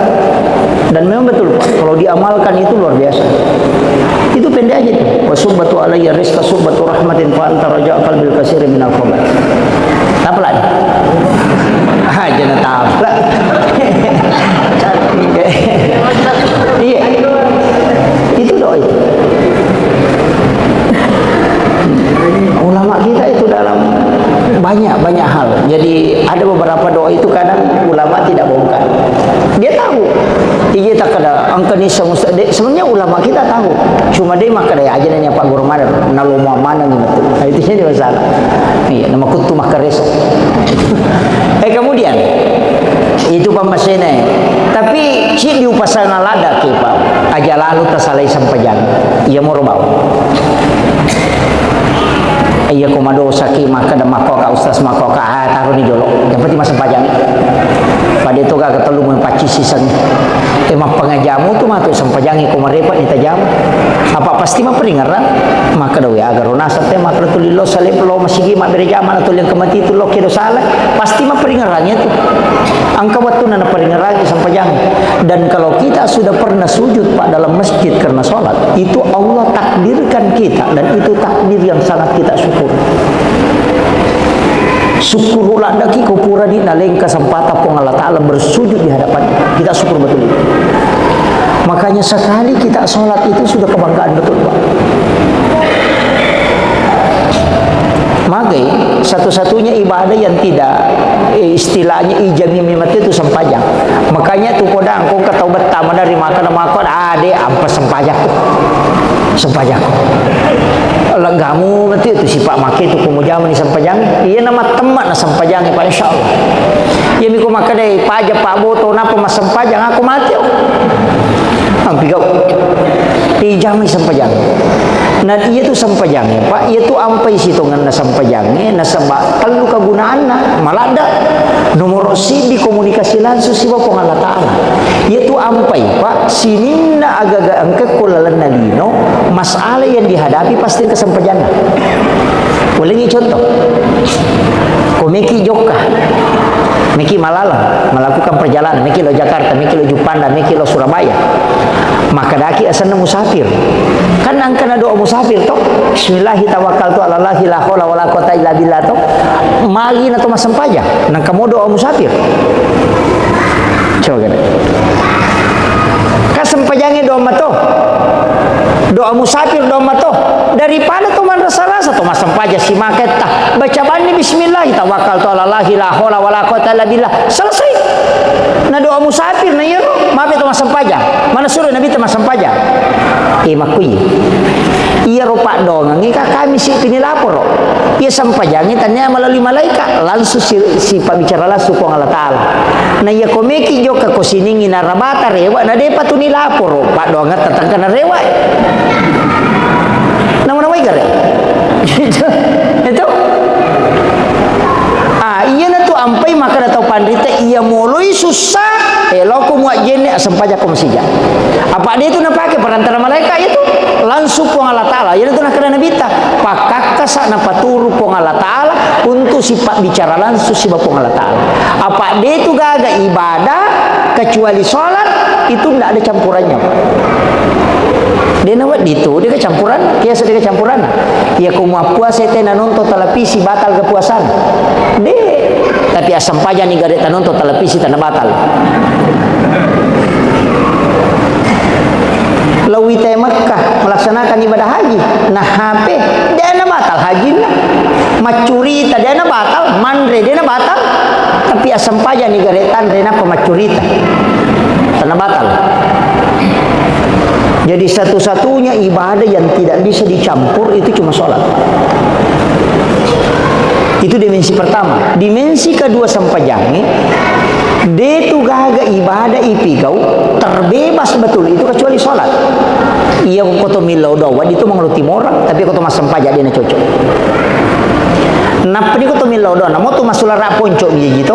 dan memang betul pak kalau diamalkan itu luar biasa itu pendek aja tuh wasubbatu alayya rizqa subbatu rahmatin fa anta raja qalbil katsirin minal khabat apa lagi jangan tahu iya itu doa itu ulama kita itu dalam banyak hal jadi ada beberapa doa itu kadang ulama tidak bongkar dia tahu iya tak ada angka ni sebenarnya ulama kita tahu cuma dia maka daya aja nanya Pak Guru Madar nalu mau mana gitu itu jadi masalah iya nama kutu makareso kemudian itu pamasena tapi si di upasana lada ke Pak aja lalu tasalai sampajan ia mau robau iya komando saki maka ada makoka ustaz makoka taruh di jolok yang penting masa pajang pada itu gak ketelu mempaci sisan emang pengajamu tuh mah tuh sampajangi komarepat di tajam apa pasti mah peringaran maka dawe agar runasa teh maka tu lilo salib lo masih mak berjaman atau yang kemati itu lo kedo salah pasti mah peringarannya tuh angka waktu nana peringarannya sampajangi dan kalau kita sudah pernah sujud pak dalam masjid karena sholat itu Allah takdirkan kita dan itu takdir yang sangat kita syukur syukur ulanda ki kupura di naleng kesempatan pun Allah Ta'ala bersujud di hadapan kita syukur betul itu makanya sekali kita sholat itu sudah kebanggaan betul Pak maka satu-satunya ibadah yang tidak istilahnya ijami mimat itu sempajang makanya tu kodang kau ketau betama dari makan ade ampas sempajak sempajak lenggamu berarti itu si Pak Maki itu kumujaman di sempajang iya nama teman na sempajang Pak insyaallah ya miku maka deh pajak Pak Boto napa mas sempajang aku mati hampir kau dijami sempajang nah iya tu sempajangnya Pak iya tu ampai situngan na sempajangnya na sebab kalau kegunaannya malah ada nomor si di komunikasi langsung si Bapak Allah Ta'ala iya tu ampai Pak sininna agak-agak angkat kulalan nalino masalah yang dihadapi pasti kesempajangan ulangi contoh komiki Jokka Miki Malala melakukan perjalanan Miki lo Jakarta, Miki lo Jupanda, Miki lo Surabaya maka daki asana musafir kan angkana doa musafir toh bismillahi tawakkaltu ala allahi la haula wala quwata illa billah toh magi na to masampaja nang kamu doa musafir coba gede kasampajangnya doa mato doa musafir doa mato daripada to man rasa-rasa to masampaja si maket tah baca bani bismillahi tawakkaltu ala allahi la haula wala quwata illa billah selesai na doa musafir na iya maaf itu masampaja mana suruh nabi itu masampaja makui iya rupa dong ngika kami si ini lapor iya sampajangi tanya melalui malaikat langsung si pembicara langsung kong Allah Ta'ala nah iya komeki joka kosiningi narabata rewa na depa tu ni lapor pak dong tentang kena rewa nama-nama ikan itu iya na tu ampai maka datang pandita iya mulai susah loko muat jenne sampaja ko masija. Apa dia itu nak pakai perantara malaikat itu langsung pong Allah Ta'ala. Yang itu nak kena nabita pakakka sa na paturu pong Allah Ta'ala untuk sifat bicara langsung si pong Allah Ta'ala. Apa dia itu gaga ibadah kecuali sholat itu tidak ada campurannya, Pak. Dia nawat itu dia kecampuran, kiasa dia kecampuran. Ya kumua puasa tena nonton televisi batal kepuasan. Tapi asam paja nih gak ada nonton televisi tanah batal. Lawi teh Mekah melaksanakan ibadah haji, nah HP dia na batal haji na, macurita dia na batal, mandre dia na batal, tapi asam paja nih garetan dia na pemacurita tanah batal. Jadi satu-satunya ibadah yang tidak bisa dicampur itu cuma sholat. Itu dimensi pertama. Dimensi kedua sampajange, dia tu gaga ibadah ipigau terbebas betul itu kecuali sholat. Iya koto milau dawan itu mengeluti orang, tapi koto mas sampaja dia na cocok. Napa ni koto milau dawan, namo tu masulara ponco biji gitu.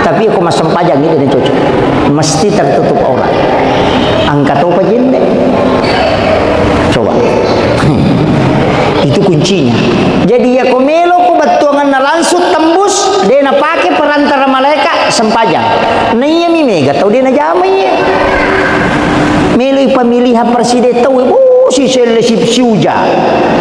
Tapi aku mas sampaja dia na cocok. Mesti tertutup aurat. Angkat apa jende? Coba. Itu kuncinya. Jadi ya komelo ko batuangan na langsung tembus dia na pakai perantara malaikat sempajang. Na iya mi mega tau dia na jamai. Melo pemilihan presiden tahu si sele si siuja.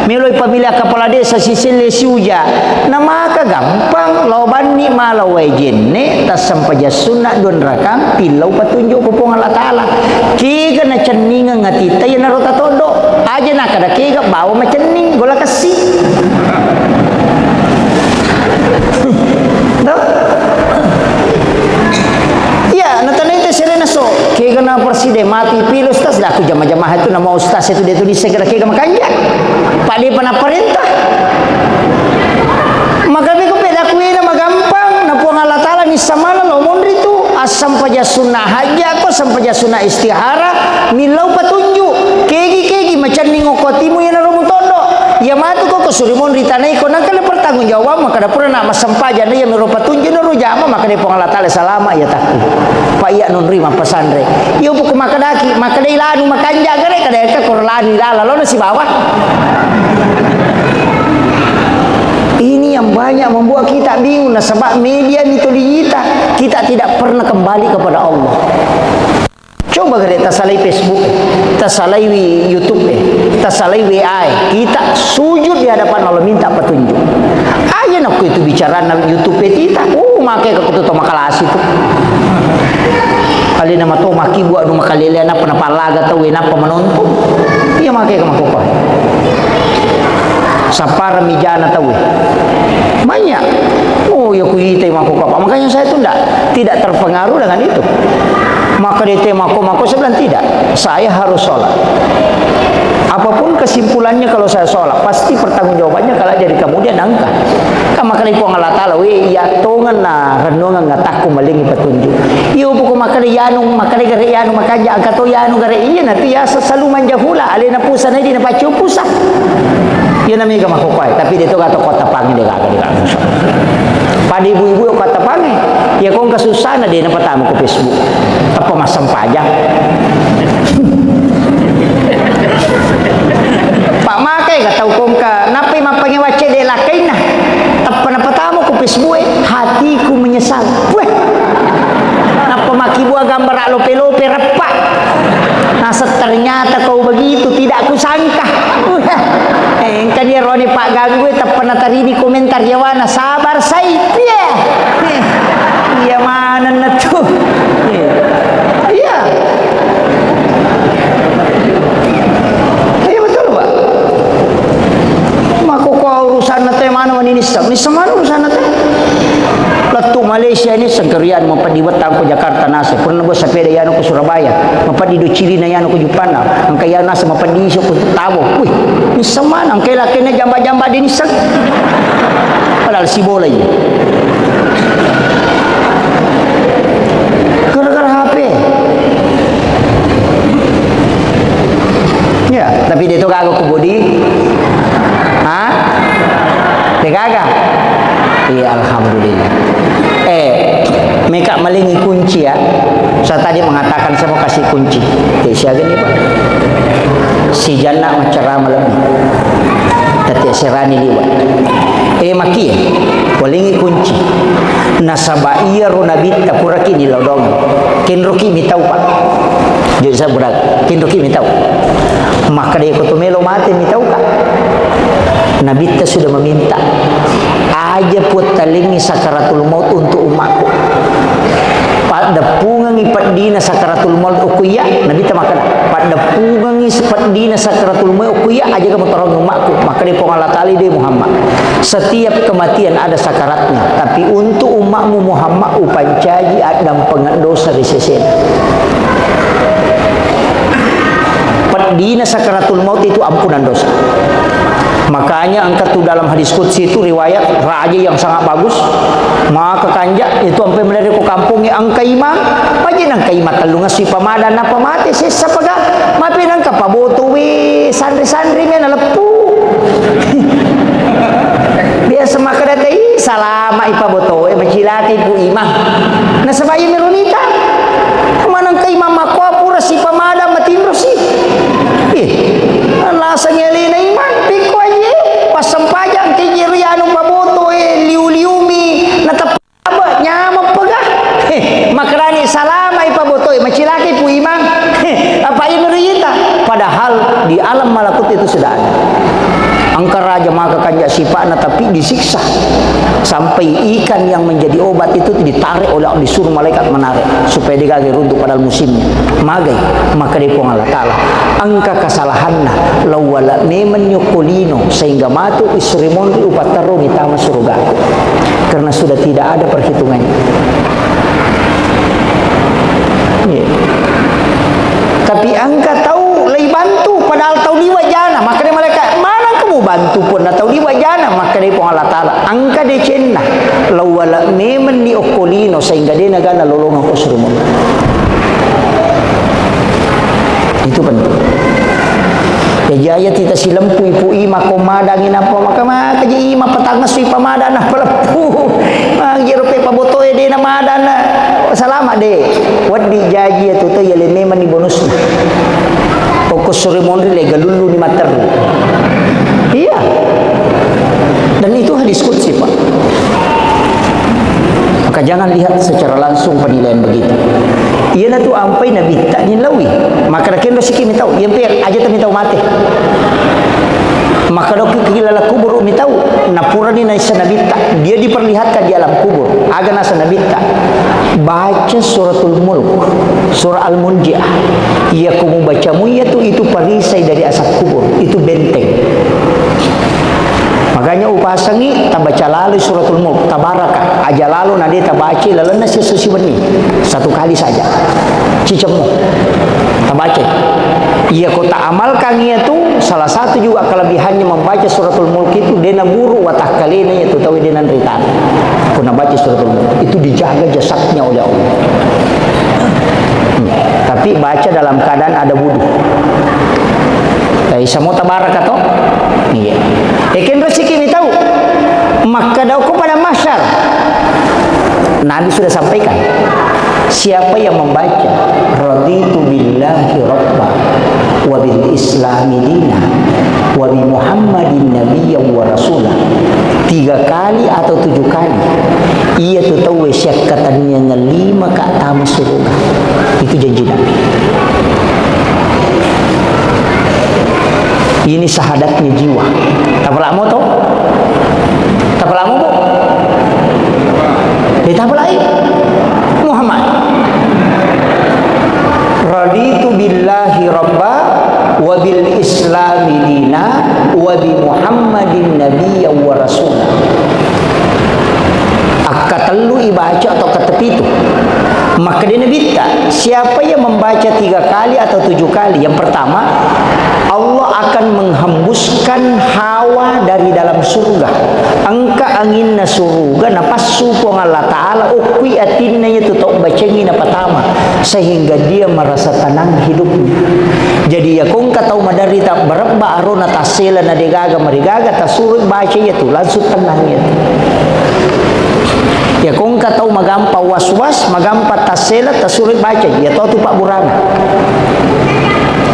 Melo pemilihan kepala desa si sele siuja. Na maka gampang loban ni malawai jenne tas sampaja sunat don rakang pilau petunjuk kupong Allah Ta'ala. Kiga na ceninga ngatita ya na rota todo. Aja nak ada kiga bawa macening gola kasih. Dah. Ya, natana itu serena so. Kiga na presiden mati pilu ustaz dah aku jamaah-jamaah itu nama ustaz itu dia tu disegera kiga makanya. Pak dia pernah perintah. Maka beko peda kuina magampang na puang Allah Ta'ala ni samala lo mondri tu asam paja sunnah haji aku asam paja sunnah istihara milau petunjuk kegi macam ni ngokotimu yang narumu tondo ya matu kok surimon ritanai ko nang kala pertanggung jawab maka da pura nak masam paja na ya milau petunjuk naru jama maka dia puang Allah Ta'ala salama ya takku pak iya non rima pesandre iyo buku makadaki makadai lanu makanja gare kada ka korlani lala lo na si bawah. Ini yang banyak membuat kita bingung nah, sebab media itu kita tidak pernah kembali kepada Allah. Coba kita salai Facebook, kita salai YouTube, kita salai WA, kita sujud di hadapan Allah minta petunjuk. Aja nak itu bicara na YouTube kita, makai ke kutu makalas itu. Kali nama tu maki buat rumah kalian apa napa laga tahu apa menonton, iya makai ke makupa. Sapara mijana tahu banyak. Oh ya kuita mako apa. Makanya saya itu tidak terpengaruh dengan itu. Maka dia mako saya bilang tidak. Saya harus sholat. Apapun kesimpulannya kalau saya sholat pasti pertanggungjawabannya kalau dari kemudian angka. Kama kali po Allah Ta'ala we ya tongan na renungan ngataku malingi petunjuk. Iyo buku makali yanung makali gare yanu makanja angka to yanu gare iya na tu ya saluman jahula ale na pusa na di na pacu pusa. Ya namanya makupai, tapi dia tu kata kota pangi dia kata dia. Pada ibu-ibu kota pangi, ya kong kesusahan dia nak pertama ke Facebook, apa masam pajak. Pak makai kata kong ke, napi mapangi wace dia lakai nah, apa nak pertama ke Facebook, hatiku menyesal. Weh, napa maki buah gambar lope-lope repak. Nah ternyata kau begitu, tidak kusangka. Kan dia Roni Pak Ganggu tak pernah tarini komentar Jawana sabar saya iya mana netu iya betul Pak maku kau urusan nate mana ini mana urusan nate letu Malaysia ini segerian mempadi wetang ke Jakarta nasa pernah buat sepeda yang ke Surabaya mempadi do Cili na yang ke Jepana angkai yang nasa mempadi isu ke Tabo wih ini semana angkai lakinya jamba-jamba di nisak padahal si bola ini gara-gara HP ya tapi dia tu kagak ke body dia kagak iya alhamdulillah Mereka malingi kunci ya. Saya tadi mengatakan saya mau kasih kunci. Siapa ini Pak? Si jannah macara malam ini. Tati serani liwat. Maki ya. Walingi kunci. Nasaba iya runabita puraki di lodong. Kinruki mitau Pak. Jadi saya berat. Kinruki mitau. Maka dia kotomelo mati mitau Kak. Nabita sudah meminta aja putalingi sakaratul maut untuk umatku. Pada pungangi padina sakaratul maut ukuya Nabita makan. Pada pungangi padina sakaratul maut ukuya aja kamu tolong umatku. Maka dia pengalat ali dia Muhammad. Setiap kematian ada sakaratnya, tapi untuk umatmu Muhammad upancaji adam pengandosa di sesen. Padina sakaratul maut itu ampunan dosa. Makanya angkat tu dalam hadis qudsi itu riwayat raja yang sangat bagus. Maka kanjak itu sampai melari ke kampungnya angka imam. Pajin angka imam talunga si pamadan na pamati sisa paga. Mapin angka pabotuwi sandri-sandri men lepu. Biasa maka datai salama ipabotowe macilati pu imam. Na sabay meronita. Kemana angka imam makwa pura si pamadan matindro si. Lasa nyali na iman piko aja pasampajang kejiri anu paboto liu-liumi natapaba nyama pegah makrani salama ipaboto macilaki pu imam apa ini rita padahal di alam malakut itu sudah ada angka raja maka kanjak sifat tapi disiksa sampai ikan yang menjadi obat itu ditarik oleh disuruh malaikat menarik supaya dia gak runtuh pada musimnya magai maka dia pun Allah Ta'ala angka kesalahanna lawala nemen yukulino sehingga matu isrimon upataru mitama surga karena sudah tidak ada perhitungannya tapi angka tahu lay bantu padahal tahu di wajana maka dia malaikat mana kamu bantu pun atau di wajana maka dia pun Allah Ta'ala angka dia cenah lawala nemen ni okolino sehingga dia nagana lolong aku surumon itu penting ya jaya kita silempu ipu ima komadangin apa maka maka ji ima petangas si pamadana pelepu mangirupe pabotoe de na madana salama de wadi jaji itu tuh ya memang di bonus fokus surumon lega dulu di mater iya dan itu hadis qudsi Pak maka jangan lihat secara langsung penilaian begitu iya na tu ampai nabi tak nilawi maka rakin do sikimi tahu yang pier aja tami tahu mati maka do kilala kubur umi tahu napura ni naisa nabi tak dia diperlihatkan di alam kubur aga nasa nabi tak baca suratul mulk surah al-munjiah ia kamu bacamu itu perisai dari asap kubur itu benteng makanya upasangi tabaca lalu suratul mulk tabaraka aja lalu nanti tabaci lalana sesusi benih satu kali saja cicemu tabaca iya kota amalkan itu salah satu juga kelebihannya membaca suratul mulk itu dena buru watak kalina itu tahu dena ritan kuna baca suratul mulk itu dijaga jasadnya oleh Allah tapi baca dalam keadaan ada wudu semua tabaraka toh iya ikan rezeki ini tahu maka dauku pada masyar Nabi sudah sampaikan siapa yang membaca raditu billahi rabba wa bil islami dina wa bi muhammadin nabiyyan wa rasulah 3 kali atau 7 kali ia tu tahu syakatannya 5 ke atas surga itu janji Nabi ini sahadatnya jiwa tak lama tau tak lama bu tak lain Muhammad raditu billahi rabba wa bil islami dina wa bi muhammadin nabiyyan wa rasulah akka telu ibaca atau ketepi itu maka dia Nabi tak siapa yang membaca 3 kali atau 7 kali yang pertama Allah akan menghembuskan hawa dari dalam surga angka angin na surga napas supong Allah Ta'ala ukwi atinna itu tak bacengi na pertama sehingga dia merasa tenang hidupnya jadi ya kung katau madarita berabba arona tasela na degaga marigaga tasurut baca itu langsung tenang itu Ya kong ka tahu magampa waswas, magampa tasela, tasulit baca. Ya tahu tu Pak Burana.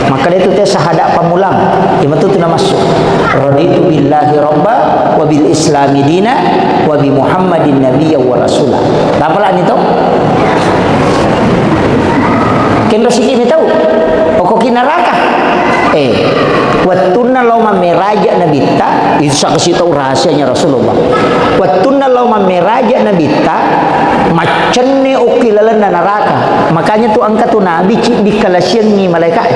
Maka itu teh sahada pamulang. Ima tu na masuk. Raditu billahi rabba wa bil islami dina wa bi Muhammadin nabiyya wa rasulah. Apalah ni tahu? Ken resiki ni tahu? Pokok neraka. Wattunna lauma meraja nabita, itu saya kasih tahu rahasianya Rasulullah. Wattunna lauma meraja nabita, macenne ukilalan neraka. Makanya tu angkat tu Nabi di kalasian ni malaikat.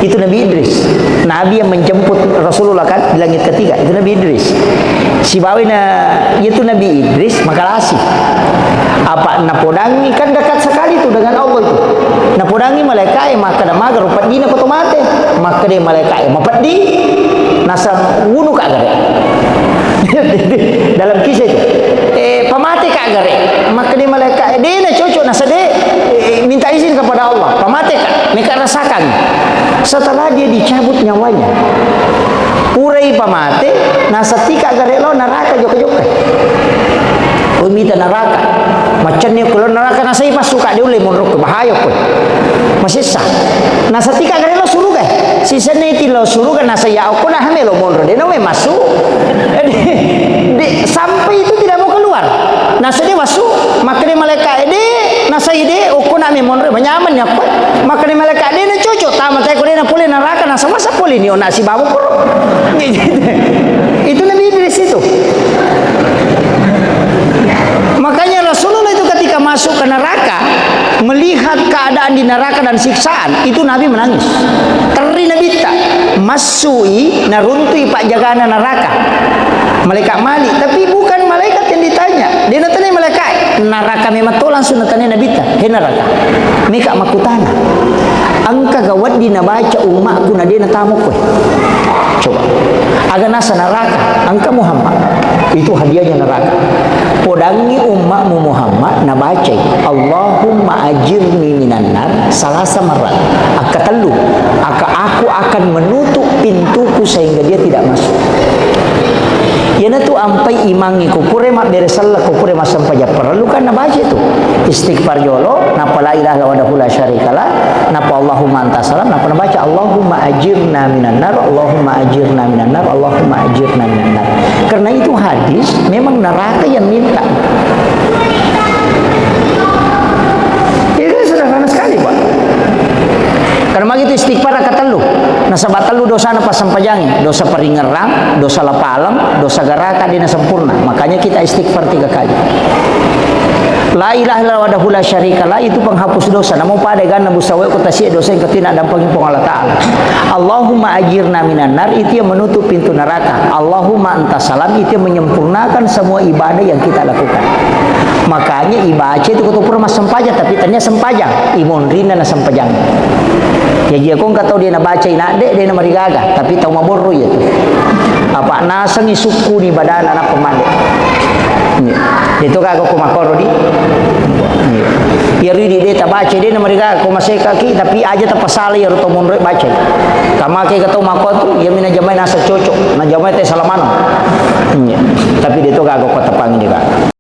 Itu Nabi Idris. Nabi yang menjemput Rasulullah kan di langit ketiga. Itu Nabi Idris. Si bawina itu Nabi Idris makalasi. Apa napodangi kan dekat sekali tu dengan Allah itu. Napodangi malaikat maka dah magar rupat dina ko mate. Maka dia malaikat mapat di nasang wunu ka gare. Dalam kisah itu. Pamate ka gare. Maka dia malaikat dia na cocok nasa de minta izin kepada Allah. Pamate ka mereka rasakan. Setelah dia dicabut nyawanya. Urai pamate nasa tika gare lo neraka joka-joka. Minta neraka macam ni kalau neraka nasa ipas suka dia ulai menurut bahaya pun masih sah nasa tika gare lo suruh kan sisa ni lo suruh kan nasa ya aku nah hamil lo menurut dia namanya masuk sampai itu tidak mau keluar nasa dia masuk maka dia malaikat nasa ide aku nak menurut menyaman ya pun maka dia malaikat dia cocok tamat saya dia nak pulih neraka nasa masa pulih ni nak si babu pun itu Nabi Idris itu. Makanya Rasulullah itu ketika masuk ke neraka, melihat keadaan di neraka dan siksaan, itu Nabi menangis. Teri Nabi tak masui naruntui pak jagana neraka. Malaikat Malik, tapi bukan malaikat yang ditanya. Dia natanya malaikat neraka memang to langsung natanya Nabi tak. He neraka. Meka makutana. Angka gawat dina baca umatku na dia natamu kowe. Coba. Aga nasa neraka, angka Muhammad. Itu hadiahnya neraka. Podangi umatmu Muhammad na baca Allahumma ajirni minan nar salasa marat. Aka telu, aku akan menutup pintuku sehingga dia tidak masuk. Yana tu ampai imangi kupure mak beresalla kupure mak sampai perlu kan na baca tu istighfar jolo napa la ilaha illallah la syarikalah napa Allahumma anta salam napa na baca Allahumma ajirna minan nar Allahumma ajirna minan nar Allahumma ajirna minan nar. Karena itu hadis memang neraka yang minta. Itu sederhana sekali Pak. Karena begitu istighfar kata lu. Nasabat lu dosa na pasampajangi, dosa peringerang, dosa lapalang, dosa garaka dina sempurna. Makanya kita istighfar 3 kali. La ilaha illallah wahdahu la syarikalah itu penghapus dosa. Namun pada gana busawe ku tasih dosa yang ketina dan penghimpung Allah Taala. Allahumma ajirna minan nar itu yang menutup pintu neraka. Allahumma anta salam itu yang menyempurnakan semua ibadah yang kita lakukan. Makanya ibadah itu kutupur mas sempajang tapi ternyata sempajang. Imun rina na sempajang. Ya dia kong katau dia na baca inade dia na marigaga tapi tau maborro ya tu. Apa nasangi suku ni badana na pemande. Itu kagak ko makoro di. Ya ridi dia tak baca dia na marigaga ko masai kaki tapi aja tak pasal ya ruto monro baca. Kama ke katau makot ya mina jamai nasa cocok na jamai teh salamano. Tapi dia tu kagak ko tapang ni kagak.